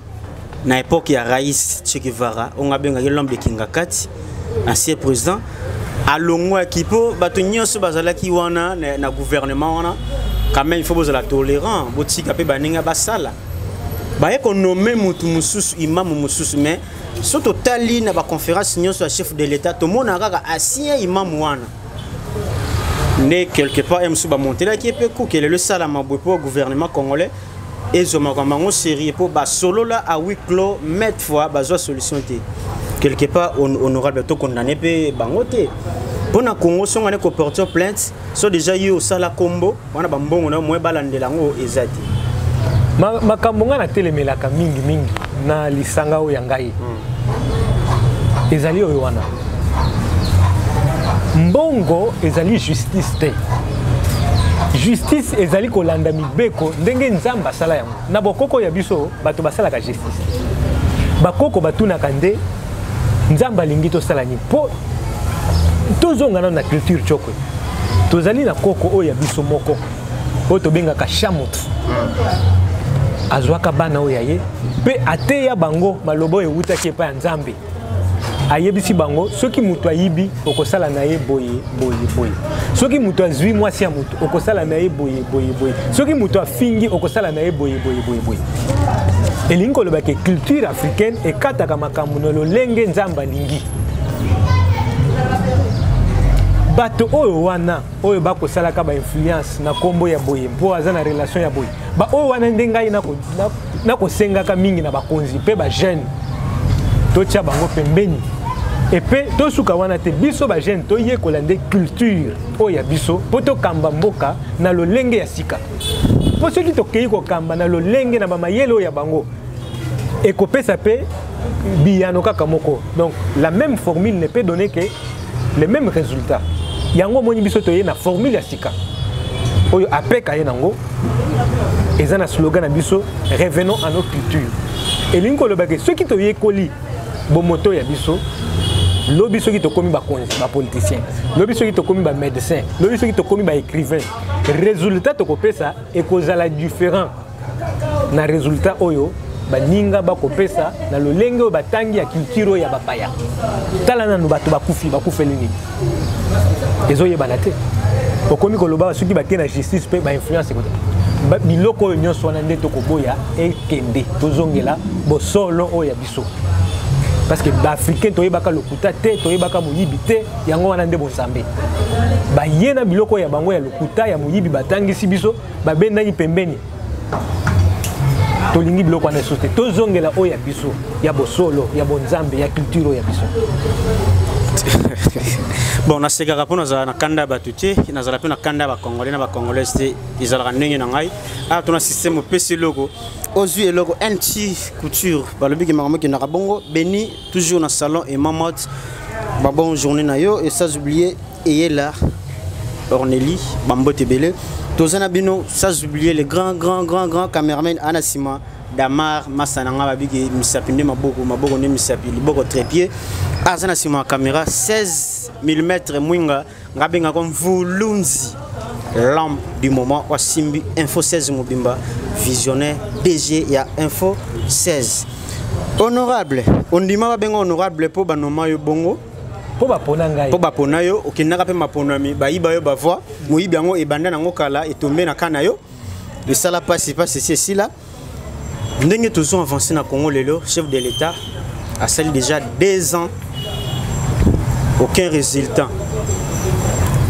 na époque ya Raïs Che Guevara on a benga l'homme de Kingakati ancien président alongo ekipo bato nyonso bazalaki wana na gouvernement wana quand même il faut boza la tolérant botika pe baninga basala baye ko nommer mutu mususu imam mususu mais surtout tali na ba conférence nyonso ya chef de l'état to mona kaka ancien imam wana né quelque part emsu ba monter là qui peut que le salama pour gouvernement congolais et zo makambo sérieux pour ba solo là à huis clos mettre fois bazwa solution té quelque part honorable to condamné pe bangote pour na Congo songa ne ko porter plainte so déjà yo sala combo wana ba mbongo na moye balandela ngo ezati makambo nga na telemelaka mingi na lisanga o yangai ezali oyo wana mbongo ezali justice te justice ezali kolanda mibeko ndenge nzamba sala yango na bokoko ya biso bato basalaka justice bakoko batunaka nde nzamba lingi to sala ni po tozonga na culture chokwe tozali na koko oyo ya biso moko oyo tobengaka chamout azwaka bana oyo aye pe ateya bango malobo ewutaki epai ya nzambe ayebisi bango soki mutu ayibi okosala na ye boye boye boye soki mutu azwi mwasi ya mutu okosala na ye boye boye boye soki mutu afingi okosala na ye boye boye boye boye elingi koloba ke culture africaine ekataka makambo na lolenge nzambe alingi bato oyo wana oyo bakosalaka bainfluence na kombo ya boye mpo aza na relation ya boye ba oyo wana nde ngai nakosengaka mingi na bakonzi mpe bajeune totia bango pembeni epe tosuka wana te biso bajeune toyekola nde culture oyo ya biso mpo tokamba mboka na lolenge ya sika mpo soki tokei kokamba na lolenge na bamayele oyo ya bango ekopesa mpe biyano kaka moko donc la même formule ne peut donner que le même résultat yango moni biso toye na formule ya sika oyo apeka ye nango eza na slogan na biso revenons à nos cultures elingi koloba ke soki toyekoli bomoto ya biso lobi soki tokomi bakonzi bapoliticien lobi soki tokomi bamédecin lobi soki tokomi baécrivain résultat tokopesa ekozala différent na résultat oyo baninga bakopesa na lolenge oyo batangi ya culture oyo ya bapaya tala nanu bato bakufeli nini ezoyebana te okomi koloba soki bakei na justice mpe bainfluence ekota biloko oyo nyonso wana nde tokoboya ekende tozongela bosolo oyo ya biso parce que baafricain toyebaka lokuta te toyebaka moyibi te yango wana nde bozambe baye na biloko oyo ya bango ya lokuta ya moyibi batangisi biso babendaki pembeni tolingi biloko wana sote tozongela oyo ya biso ya bosolo ya bonzambe ya culture oyo ya biso bon nasekaka mpo nazala na kanda ya bato te nazala mpe na kanda ya bacongolais na bacongolais te ezalaka ndenge na ngai awa tona systeme opesi eloko ozwi eloko anti couture balobiki makambo ekendaka bongo beni toujours na salon et mamot babon journée na yo et sans oublier eyela orneli bambote ebele toza na bino sans oublier les grands cameraman ana nsima damar masananga babiki misapi nde maboko nde misapi liboko trépied aza na nsima ya caméra 16 mm mwinga ngabenga comme vulunzi lampe du moment wa simbi info 16 mobimba visionnaire DG ya info 16 honorable ondima babenga honorable po banoma yo bongo po bapona ngai po bapona yo okendaka pe maponami bayiba yo bavoi moyibi yango ebanda nango kala etombe na kana yo esala pasi ceci là ndenge toujours avancé na Congo lelo chef de l'état a sali déjà 2 ans aucun résultat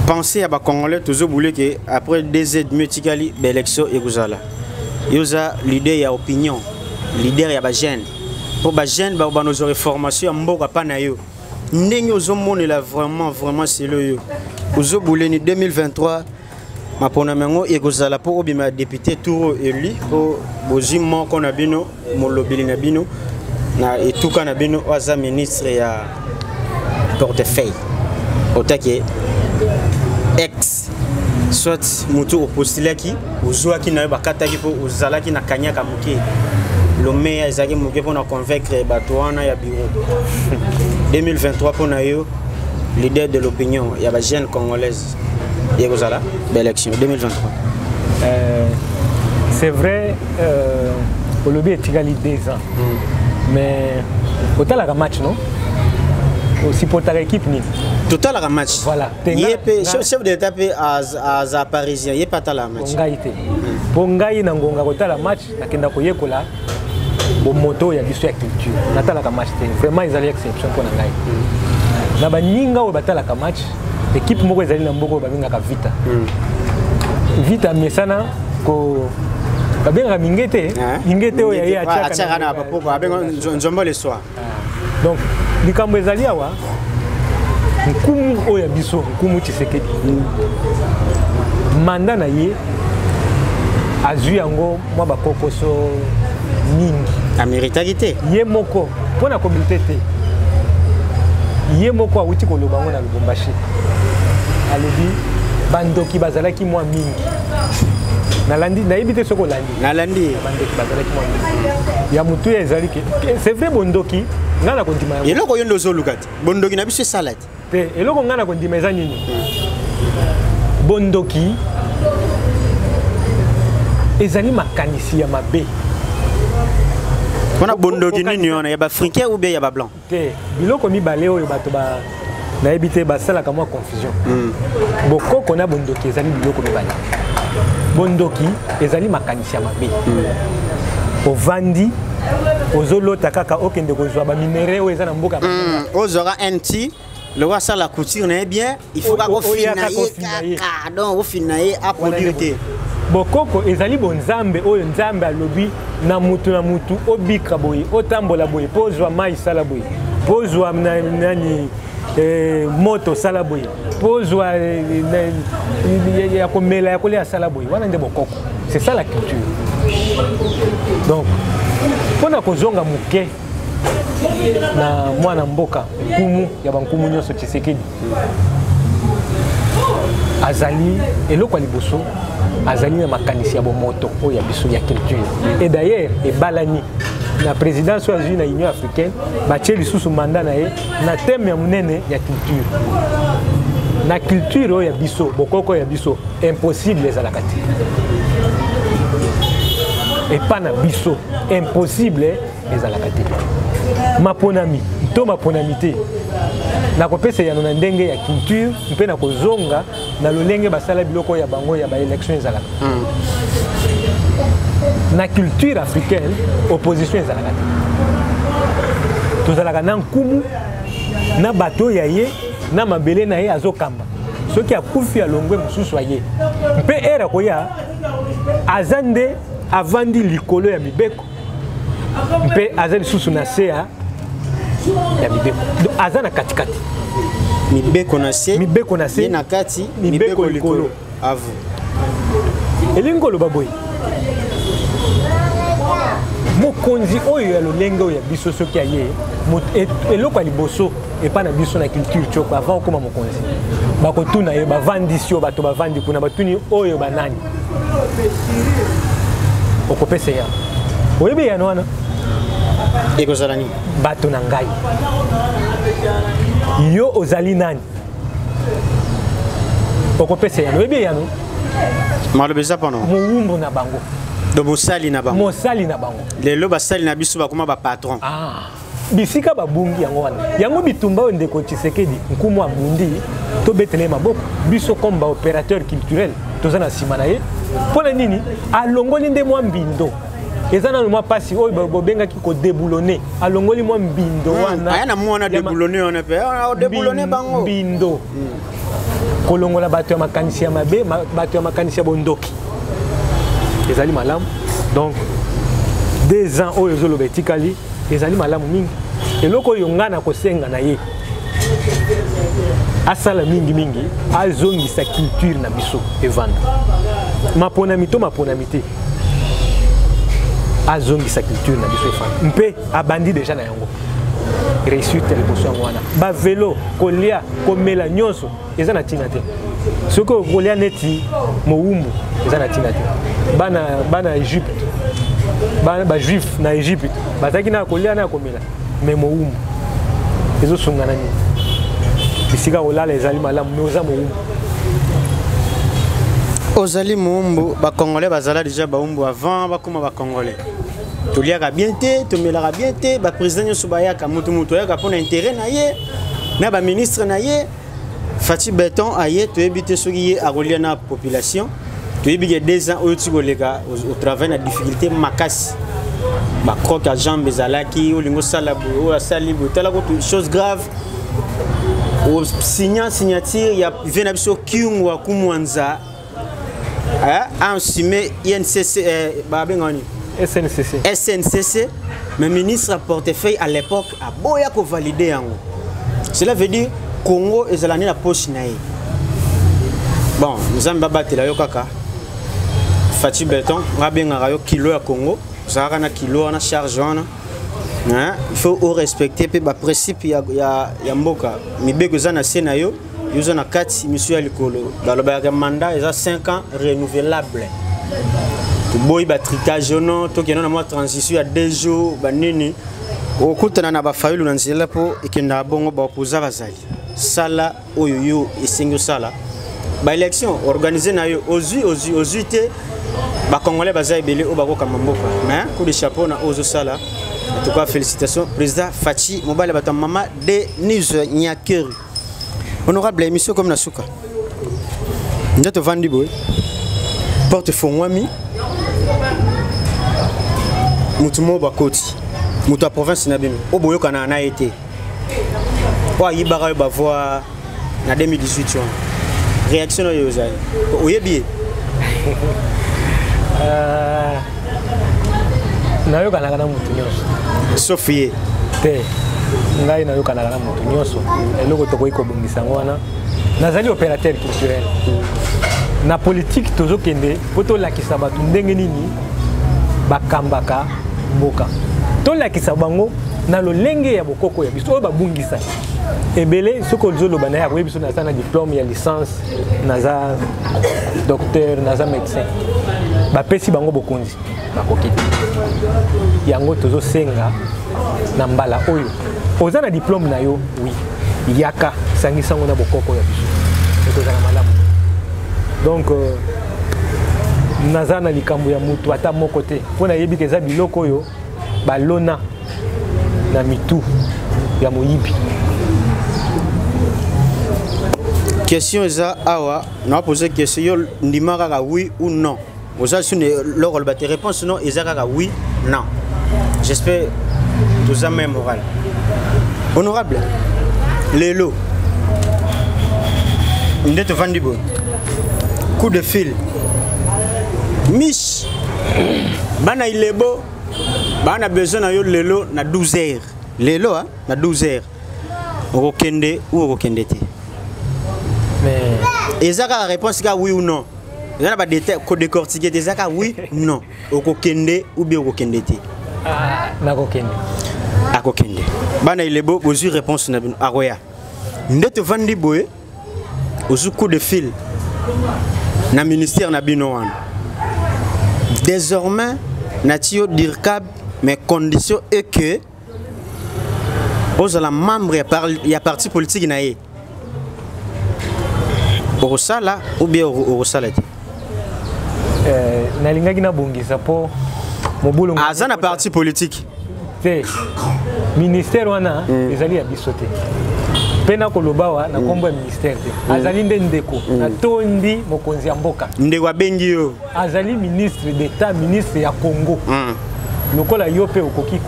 pensez à Congolais toujours voulu que après 2 ans de multicali élection et gozala yoza leader ya opinion leader ya ba jeune pour ba jeune ba nos réformation mboka pa na yo ndenge ozomonela vraiment c'est le yo ozobuleni 2023 mapona mengo ekozala po obima député tour élu po bozimo kona bino molobili na bino na etuka na bino waza ministre ya portefeuille otake ex soit mutu opostulaki ozwaki na yo bakataki po ozalaki na kanyaka moke lomeya ezalaki moke mpona convaincre bato wana ya bureau 2023 mpona yo leader de l'opinion ya ba jeune congolaise Yegozala, l'élection 2023. C'est vrai, au lobby est égal 2 ans. Mais autant la match, non? Aussi pour ta équipe, ni. Total la match. Voilà. Chef de l'état à Parisien, il n'y a pas la match. Pour Ngaï, Nangonga, autant la match, la Kenda Koyekola, au moto, il y a l'histoire et culture. Natala la match, vraiment, ils allaient exception pour Ngaï. Naba Ninga ou Batala la match. Équipe moko ezali na mboko babengaka vita vita mesana ko babenga mingete oyo ya achaka na papoko abenga nzombo le soir donc likambo ezali awa nkumu oyo ya biso nkumu Tshisekedi manda na ye azwi yango mwa bakokoso mingi ameritaki te ye moko mpona komite te ye moko awuti koloba ngo na Lubumbashi alobi bandoki bazalaki mwa mingi nalandi nayebi te soko landi nalandi bandoki bazalaki mwa mingi ya mutu ya ezali ke c'est vrai bondoki ngana kondima yango eloko yo ndozo lukati bondoki na biso salade te eloko ngana kondima eza nini bondoki ezali makanisi ya mabe On a bondoki nini on a ba africain ou bien y a ba blanc. OK. Biloko mibale oyo bato ba na ebité ba sala ka moi confusion. Boko kona bondoki ezali biloko mibale. Bondoki ezali makanisi ya mabe. Ovandi ozolota kaka okende kozwa ba minéraux oyo eza na mboka. Ozora NT le roi ça la couture n'est bien, il faut pas finailler. Donc au finailler à produire. Bokoko ezali bonzambe oyo nzambe alobi na mutu obika boye otambola boye pozwa mai sala boye pozwa nani moto sala boye pozwa ya komela ya kolia sala boye wana nde bokoko. C'est ça la culture. Donc pona kozonga muke na mwana mboka kumu ya bankumu nyonso Tshisekedi azali eloko liboso azali na makanisi ya bomoto oyo ya biso ya culture. Et d'ailleurs ebalani na présidence oyo azwi na Union africaine batie lisusu mandat na ye na thème ya munene ya culture. Na culture oyo ya biso bokoko ya biso impossible ezalaka te. Et pas na biso impossible ezalaka te. Maponami to maponamité na kopesa ya na ndenge ya culture mpe na kozonga na lolenge basala biloko ya bango ya ba élection ezalaka. Na culture africaine opposition ezalaka te. Tozalaka na nkumu na bato ya ye na mabele na ye azokamba soki akufi alongwe mususu aye mpe era koya azande avandi likolo ya mibeko mpe azali susu na se ya mibeko. Donc azana katikati mibeko na se na kati mibeko likolo avu elingolo baboy mokonzi oyo ya lolenge oyo ya biso soki aye eloko ya liboso epa na biso na culture choko avant okoma mokonzi bakotuna ye bavandisi oyo bato bavandi kuna batuni oyo banani okopesa ya oyebi ya wana ekozala nini bato na ngai yo ozali nani okopesa ya oyebi ya no malobeza pano mowumbu na bango do mosali na bango lelo basali na biso bakoma ba patron bisika babungi yango wana yango bitumba oyo ndeko Tshisekedi nkumu abundi to betele maboko biso comme ba opérateur culturel toza na sima na ye pona nini alongoli nde mwa mbindo ezana no mwa pasi oyo bobengaki ko déboulonner alongoli mwa mbindo wana aya na mwana déboulonner on pe déboulonner bango mbindo kolongola bato ya makanisi ya mabe bato ya makanisi ya bondoki ezali malamu. Donc 2 ans oyo zoloba etikali ezali malamu mingi eloko oyo ngana kosenga na ye asala mingi azongisa culture na biso evanda maponami te azongisa culture na biso evanda mpe abandi deja na yango réussite liboso yango wana bavelo kolia komela nyonso eza na ntina te soki kolia neti mowumbu eza na ntina te bana Egypte bajuif na Egypte bazalaki na kolia na komela me mowumbu ezosungana nini bisika kolala ezali malamu me oza mowumbu ozali mowumbu bakongolais bazala déjà bawumbu avant bakoma bakongolais toliaka bien te tomelaka bien te baprésident nyonso bayaka mutu ayaka mpona intérêt na ye na baministre na ye Fati Beton aye toyebi te soki ye akolia na population toyebi ke 2 ans oyo ti koleka au travail na difficulté makasi bakroke ya jambe ezalaki olingo osala boye oyo asali boye talaka chose grave signature ya vie na biso kiungu akumwanza ensime INCC babengani SNCC mais ministre à portefeuille à l'époque a boya ko valider yango. Cela veut dire Congo ezalani na poche na ye. Bon, nous avons battu la yokaka. Fati Beton, rabenga yo kilo ya Congo, zara na kilo na charge wana. Il faut respecter pe ba principe ya mboka. Mibeko za na sena yo, yuzo na kati monsieur ya likolo. Baloba ya mandat eza 5 ans renouvelable. To boy ba tricage non, to kena na moi transition ya 2 jours banini. Okutana na ba fayulu na nzela po ikenda bongo ba opposa bazali. Sala oyo yo esengo sala. Ba élection organisée na yo ozu te ba congolais bazali belé o bako kamamboka. Mais coup de chapeau na ozo sala. En tout cas, félicitations. Président Fachi, mobile bata maman Denise Nyakeri. Honorable émission comme Nasuka. Nous te vendu boy. Porte Fongwami. Mutumo bakoti. Mutu province na bino. Oboyo kana na été. Wa yibara ba voix na 2018. Réaction yo zali. Oyebi. Nayoka na mutu nyonso. Sophie. Te. Ngai nayoka na mutu nyonso. Eloko toko iko bongisa ngwana. Nazali opérateur culturel. Na politique tozo kende poto lakisa batu ndenge nini bakambaka mboka. To lakisa bango na lolenge ya bokoko ya biso babungisa. Ebele soko zolo bana ya biso na sana diplôme ya licence naza docteur naza médecin. Ba pesi bango bokonzi bakokiti. Yango tozo senga na mbala oyo. Oza na diplôme na yo oui. Yaka sangisa ngona bokoko ya biso. Toza na malamu. Donc naza na likambo ya mutu ata moko te. Pona yebi keza biloko yo balona na mitu ya moyibi. Question eza awa, on a posé question ndimaka oui ou non. Vous avez sur leur réponse non, ezaka oui, non. J'espère que vous avez même moral. Honorable, Lélo, ndete vandibo. Coup de fil. Mich. Bana ilebo. Bana besoin na yo Lélo na 12 heures. Lélo hein, na 12 heures. Okokende ou okokende te. Mais ezaka la réponse ka oui ou non. Il y a pas de détails ko décortiquer ezaka oui non. Okokende ou bien okokende te. Ah, na kokende. Akokende. Bana ilebo bozu réponse na bino aroya. Ndete vandi boye. Ozu coup de fil. Na ministère na bino wana. Désormais natio dircab mes conditions est que aux la membre il y a parti politique na ye. Orosala ou bien orosala te. Na lingaki na bongisa po mobulu azana parti politique. Te ministère wana ezali ya bisote. Pena kolobawa na kombo ya ministère te. Azali ndeko na tondi mokonzi ya mboka. Ndeko abengi yo. Azali ministre d'état, ministre ya Congo. Lokola yo pe okoki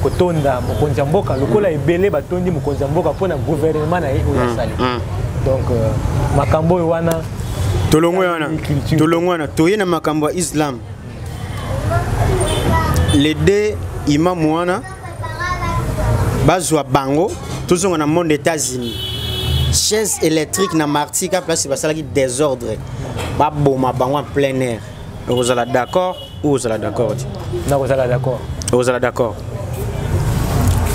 kotonda mokonzi ya mboka, lokola ebele batondi mokonzi ya mboka pona gouvernement na ye oyo sali. Donc makambo wana tolongo wana toye na makambo ya Islam. Les deux imam wana bazwa bango toujours dans le monde des États-Unis. Chaise électrique na martika place basala ki désordre. Ba boma bango en plein air. Vous allez d'accord ou vous allez d'accord? Na vous allez d'accord. Vous allez d'accord.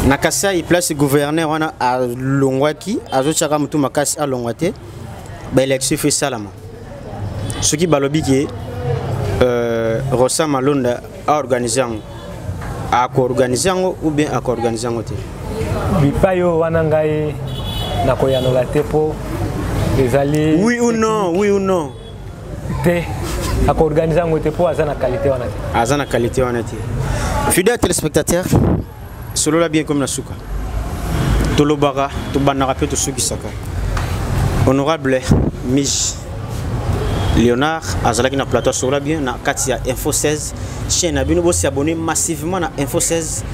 Nakasa il place gouverneur wana a Longwaki, azochaka mutu makasi a Longwate. Ba élection fait salama. Ce qui balobi ki Rosa Malonda a organisé a co-organisé ou bien a co-organisé te. Bipayo wana ngai na koyanola te po ezali oui ou non, oui ou non. Te a co-organisé te po azana qualité wana te. Azana qualité wana te. Fidèles téléspectateurs, solo la bien comme Nasuka. Tolobara, to banara pe to suki saka. Honorable Mij Léonard azalaki na plateau sur la bien na Katia Info 16 chaîne abino bo s'abonner massivement na Info 16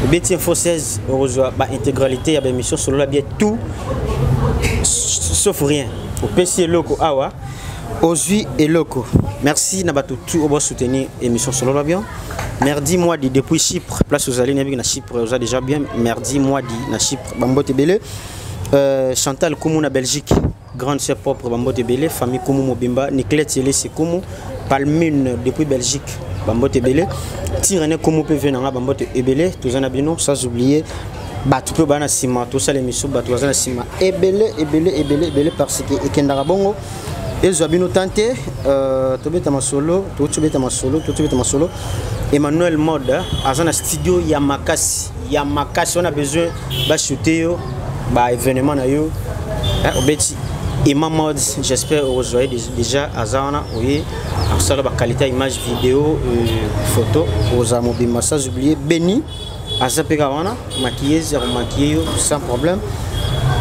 beti Info 16 reçoit ba intégralité ya ba émission sur la bien tout sauf rien au PC loco awa Ozui et loco. Merci na batu tout au soutenir émission sur la bien. Merdi moi di depuis Chypre place aux allées na Chypre vous a déjà bien merdi moi di na Chypre Bambote Belé Chantal Koumou na Belgique grande sœur propre Bambote Belé famille Koumou Mobimba Nicolas Tielé c'est Koumou Palmune depuis Belgique Bambote Belé Tirene Koumou peut venir na Bambote Belé tous en abino sans oublier batu peu bana sima tout ça l'émission batu na sima ebele parce que ekendara bongo ezo abino tenté tobeta masolo Emmanuel Mode azana studio ya makasi on a besoin ba shooter yo ba événement na yo obeti Imam Mode j'espère aujourd'hui déjà azana oui ça la qualité image vidéo photo aux amobima sans oublier Béni azapeka wana maquilleuse maquiller sans problème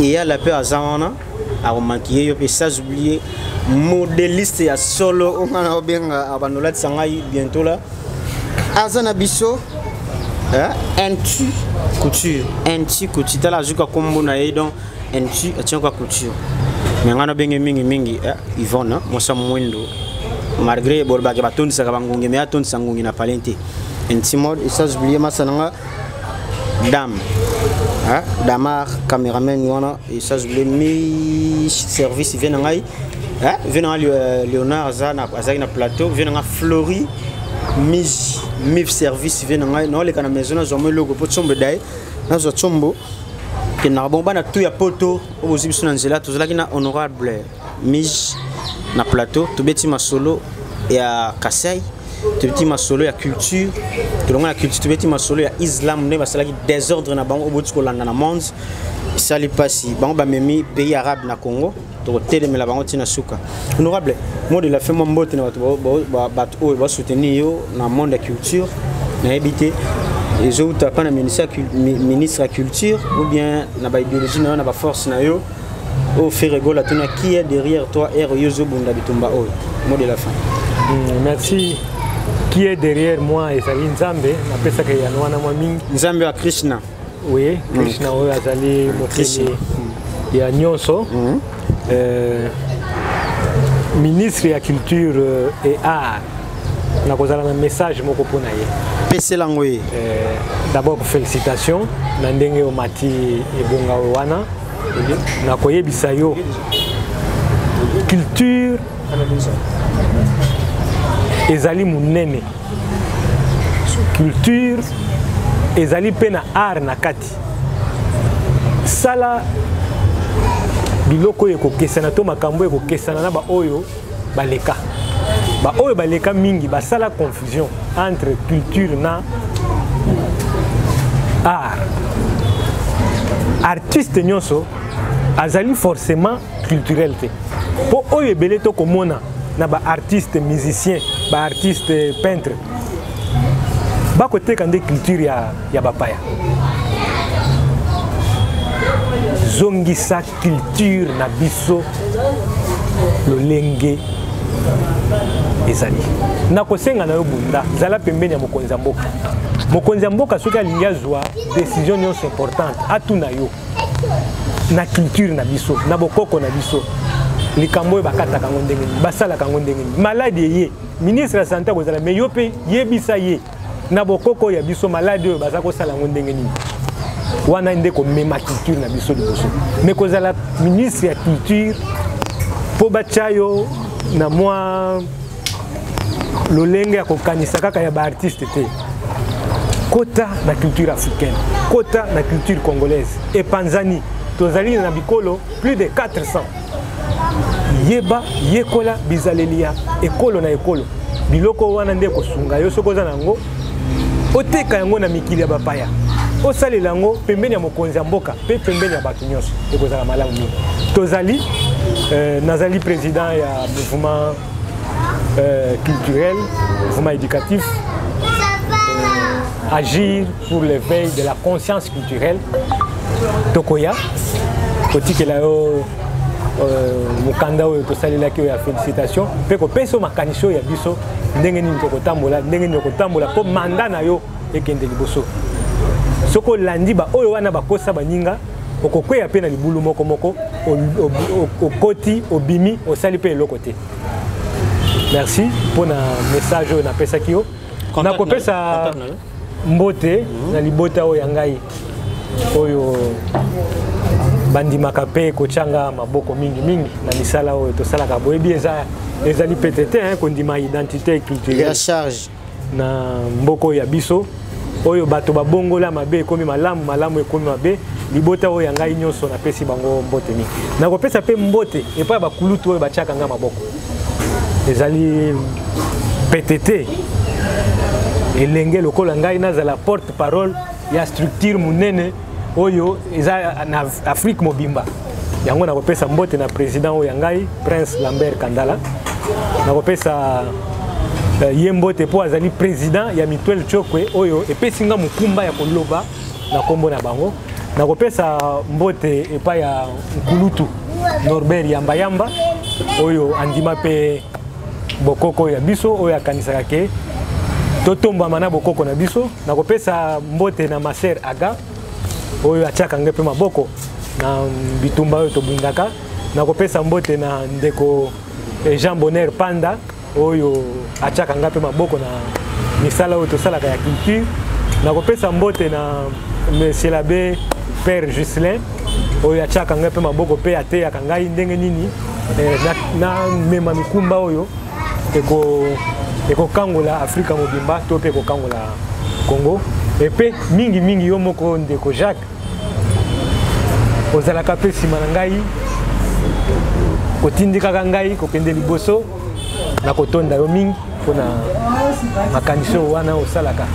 et à la paix azamana à maquiller et sans oublier modéliste ya solo on a obenga abanola tsangai bientôt là azana biso Entu couture tala zuka kombo na ye donc Entu atient quoi couture mais ngana benge mingi Yvonne mosa mwendo malgré borba ke batonde saka bangungi mais atonde sangungi na palente Entu mode et ça oublier masananga dame Damar caméraman wana et ça oublier mi service vient ngai vient Léonard Zana azaki na plateau vient nga Flori Mif service vient non les canaux maison ont mis logo pour tomber d'ailleurs dans ce tombeau qui n'a pas na tout ya poto au zibis nanzela tout cela qui na honorable Mij na plateau tout petit ma solo et à Kassai tout petit ma solo ya culture tout le culture tout petit ma solo ya islam ne basala qui désordre na bango au bout de na monde ça li passi bango ba memi pays arabe na Congo to telemela bango tina suka honorable moi de la fait mon mbote na bato ba soutenir yo na monde de culture na habité les autres pas na ministre de la culture ou bien na ba idéologie na ba force na yo au faire rigoler tuna qui est derrière toi et yozo bunda bitumba o mot de la fin. Merci. Qui est derrière moi et Sali Nzambe na pesa ke ya nwana mwa mingi Nzambe wa Krishna. Oui, Krishna oyo azali moteli ya nyonso. Ministre de la culture et art na kozala un message moko pona ye pese lango ye d'abord félicitations na ndenge o mati ebonga wana na koyebisa yo culture ezali munene culture ezali pena art na kati sala biloko ekokesana to makambo ekokesana na ba oyo baleka mingi basala confusion entre culture na art. Artiste nyonso azali forcément culturel te po oyo ebele to komona na ba artiste musicien ba artiste peintre ba côté kande culture ya bapaya zongisa culture na biso lolenge ezali na kosenga na yo bunda zala pembeni ya mokonzi ya mboka soki alingi azwa décision nyonso importante atuna yo na culture na biso na bokoko na biso likambo oyo bakataka yango ndenge nini basalaka yango ndenge nini maladi eye ministre ya santé akozala me yo mpe yebisa ye na bokoko ya biso maladi oyo baza kosala yango ndenge nini wana nde komema culture na biso liboso me kozala ministre ya culture mpo batya yo na mwa lolenge ya kokanisa kaka ya baartiste te kota na culture africaine kota na culture congolaise epanzani tozali na bikolo plus de 400 yeba yekola bizalelia ekolo na ekolo biloko wana nde kosunga yo soko za nango oteka yango na mikili ya bapaya osalela yango pembeni ya mokonzi ya mboka pe pembeni ya bato nyonso ekozala malamu mingi tozali nazali président ya mouvement culturel mouvement éducatif agir pour l'éveil de la conscience culturelle tokoya kotikela yo mokanda oyo tosalelaki oyo ya félicitation mpe kopesa makanisi oyo ya biso ndenge nini tokotambola ndenge nini okotambola mpo manda na yo ekende liboso soko landi ba oyo wana bakosa baninga okokweya pe na libulu moko moko okoti obimi osali pe eloko te merci mpona message oyo napesaki yo nakopesa mbote na libota oyo ya ngai oyo bandimaka pe kotyanga maboko mingi na misala oyo tosalaka boyebi ezali pete te kondima identité culturelle charge na mboko ya biso oyo bato babongola mabe ekomi malamu ekomi mabe libota oyo ya ngai nyonso napesi bango mbote mingi nakopesa pe mbote epai ya bakulutu oyo batyaka nga maboko ezali pete te elenge lokola ngai nazala porte parole ya structure munene oyo eza na Afrique mobimba yango nakopesa mbote na président oyo ya ngai Prince Lambert Kandala nakopesa Yembote po azali président ya Mituel Chokwe oyo epesinga mukumba ya koloba na kombo na bango na kopesa mbote epa ya Nkulutu Norbert Yamba Yamba oyo andima pe bokoko ya biso oyo akanisaka ke totomba mana bokoko na biso na kopesa mbote na Maser Aga oyo atiaka nge pe maboko na bitumba oyo tobundaka na kopesa mbote na ndeko Jean Bonheur Panda oyo atiaka nga pe maboko na misala oyo tosalaka ya culture na kopesa mbote na monsieur l'abbé Père Juscelin oyo atiaka nga pe maboko pe ateyaka ngai ndenge nini na mema mikumba oyo ekokangola Afrika mobimba to pe ekokangola Congo epe mingi yo moko ndeko Jacques ozalaka pe nsima na ngai kotindikaka ngai kokende liboso na kotonda yo mingi mpona makanisi wana osalaka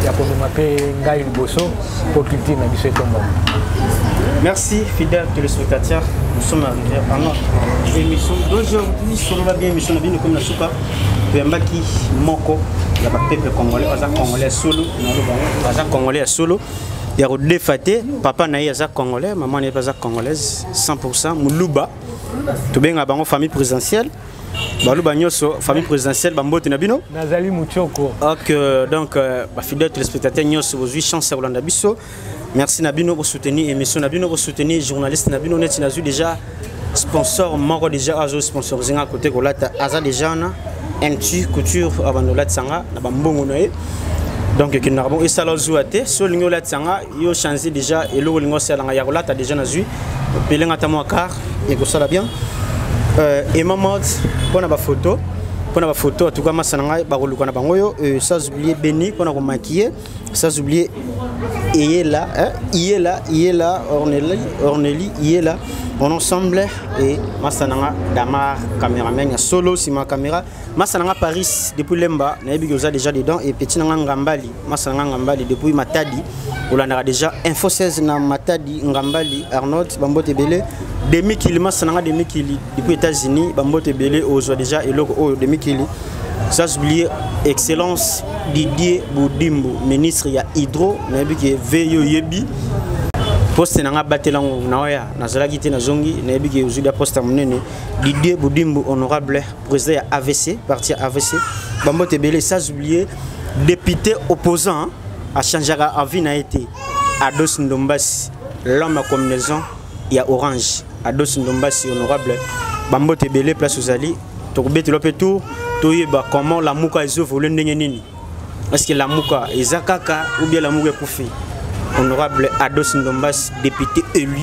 ya komema mpe ngai liboso po culture na biso etomba. Merci fidèles téléspectateurs, nous sommes arrivés à notre émission d'aujourd'hui. Sur la bien émission, nous comme la souka, Pembaki Moko, il y a pas peuple congolais, pas congolais solo, pas congolais solo. Il y a des fêtes, papa n'a pas congolais, maman n'est pas congolaise, 100%. Moulouba, tout bien à la famille présidentielle. Balouba Nyoso, famille présidentielle, Bambote Nabino. Nazali Mouchoko. Donc, fidèles téléspectateurs, Nyoso, vos 8 chances à Rolanda Bisso. Merci Nabino pour soutenir l'émission, Nabino pour soutenir journaliste Nabino net nazu déjà sponsor moko déjà azo sponsorisé à côté kolata aza déjà na Intu couture abandolat sanga na bambongo noé. Donc que nabo et sala zuate so lingo lat sanga yo changer déjà et lo lingo sala ya kolata déjà nazu pelenga tamo car et que ça la bien et maman pona ba photo en tout cas masanga ba koluka na bango yo sans oublier Béni pona ko maquiller sans oublier il est là, Orneli, il est là. On ensemble et Massananga Damar, caméraman, solo si ma caméra. Massananga Paris depuis Lemba, Nabigoza déjà dedans et Petit Ngambali, Massananga Ngambali depuis Matadi. On a déjà Info 16 na Matadi, Ngambali, Arnold, Bambote Belé. Demi kili Massananga demi kili depuis États-Unis, Bambote Belé, Ozo déjà et logo demi kili. Sans oublier Excellence Didier Boudimbo, ministre ya Hydro, nabi ki veyo yebi. Poste nanga batelango naoya nazalaki te nazongi nabi ki uzuda poste monene Didier Boudimbo honorable président ya AVC, parti AVC. Bambote Belé sans oublier député opposant à Chanjara Avi na été Ados Ndombasi, l'homme à combinaison ya Orange. Ados Ndombasi honorable Bambote Belé place aux alliés. Tokobete lopetou comment la mouka est volée nini? Est-ce que la mouka est zakaka ou bien la mouka est koufé? Honorable Ados Ndombas, député élu,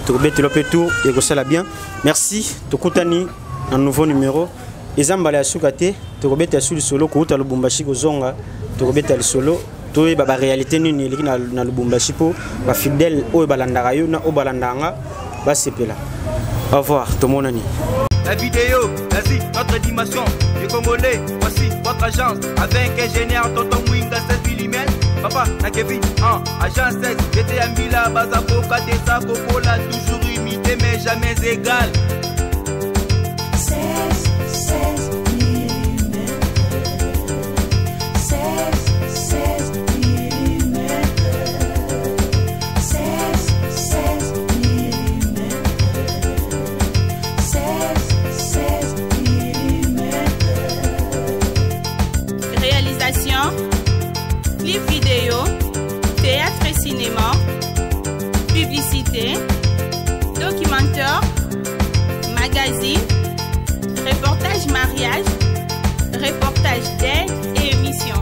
Tokobete Lopetou, et que ça la bien. Merci, Tokotani, un nouveau numéro. Les ambales à Soukate, Tokobete à Soul Solo, Kouta Lubumbashi, Gozonga, Tokobete à Solo, Toé Baba réalité nini, na Lubumbashi po, ba fidèle au Balandarayo, na au Balandanga, ba sepela. Au revoir, tout le monde. La vidéo, vas-y, notre dimension, les Congolais, voici votre agence, avec ingénieur Tonton Winga 7 mm, papa, na Kevin, agence 16, j'étais à Mila, Bazako, Kadesa, Kokola, toujours imité, mais jamais égal. 16 mm. 16 mm. 16 mm. 16 mm. Réalisation, clip vidéo, théâtre et cinéma, publicité, documentaire, magazine, reportage mariage, reportage d'aide et émission.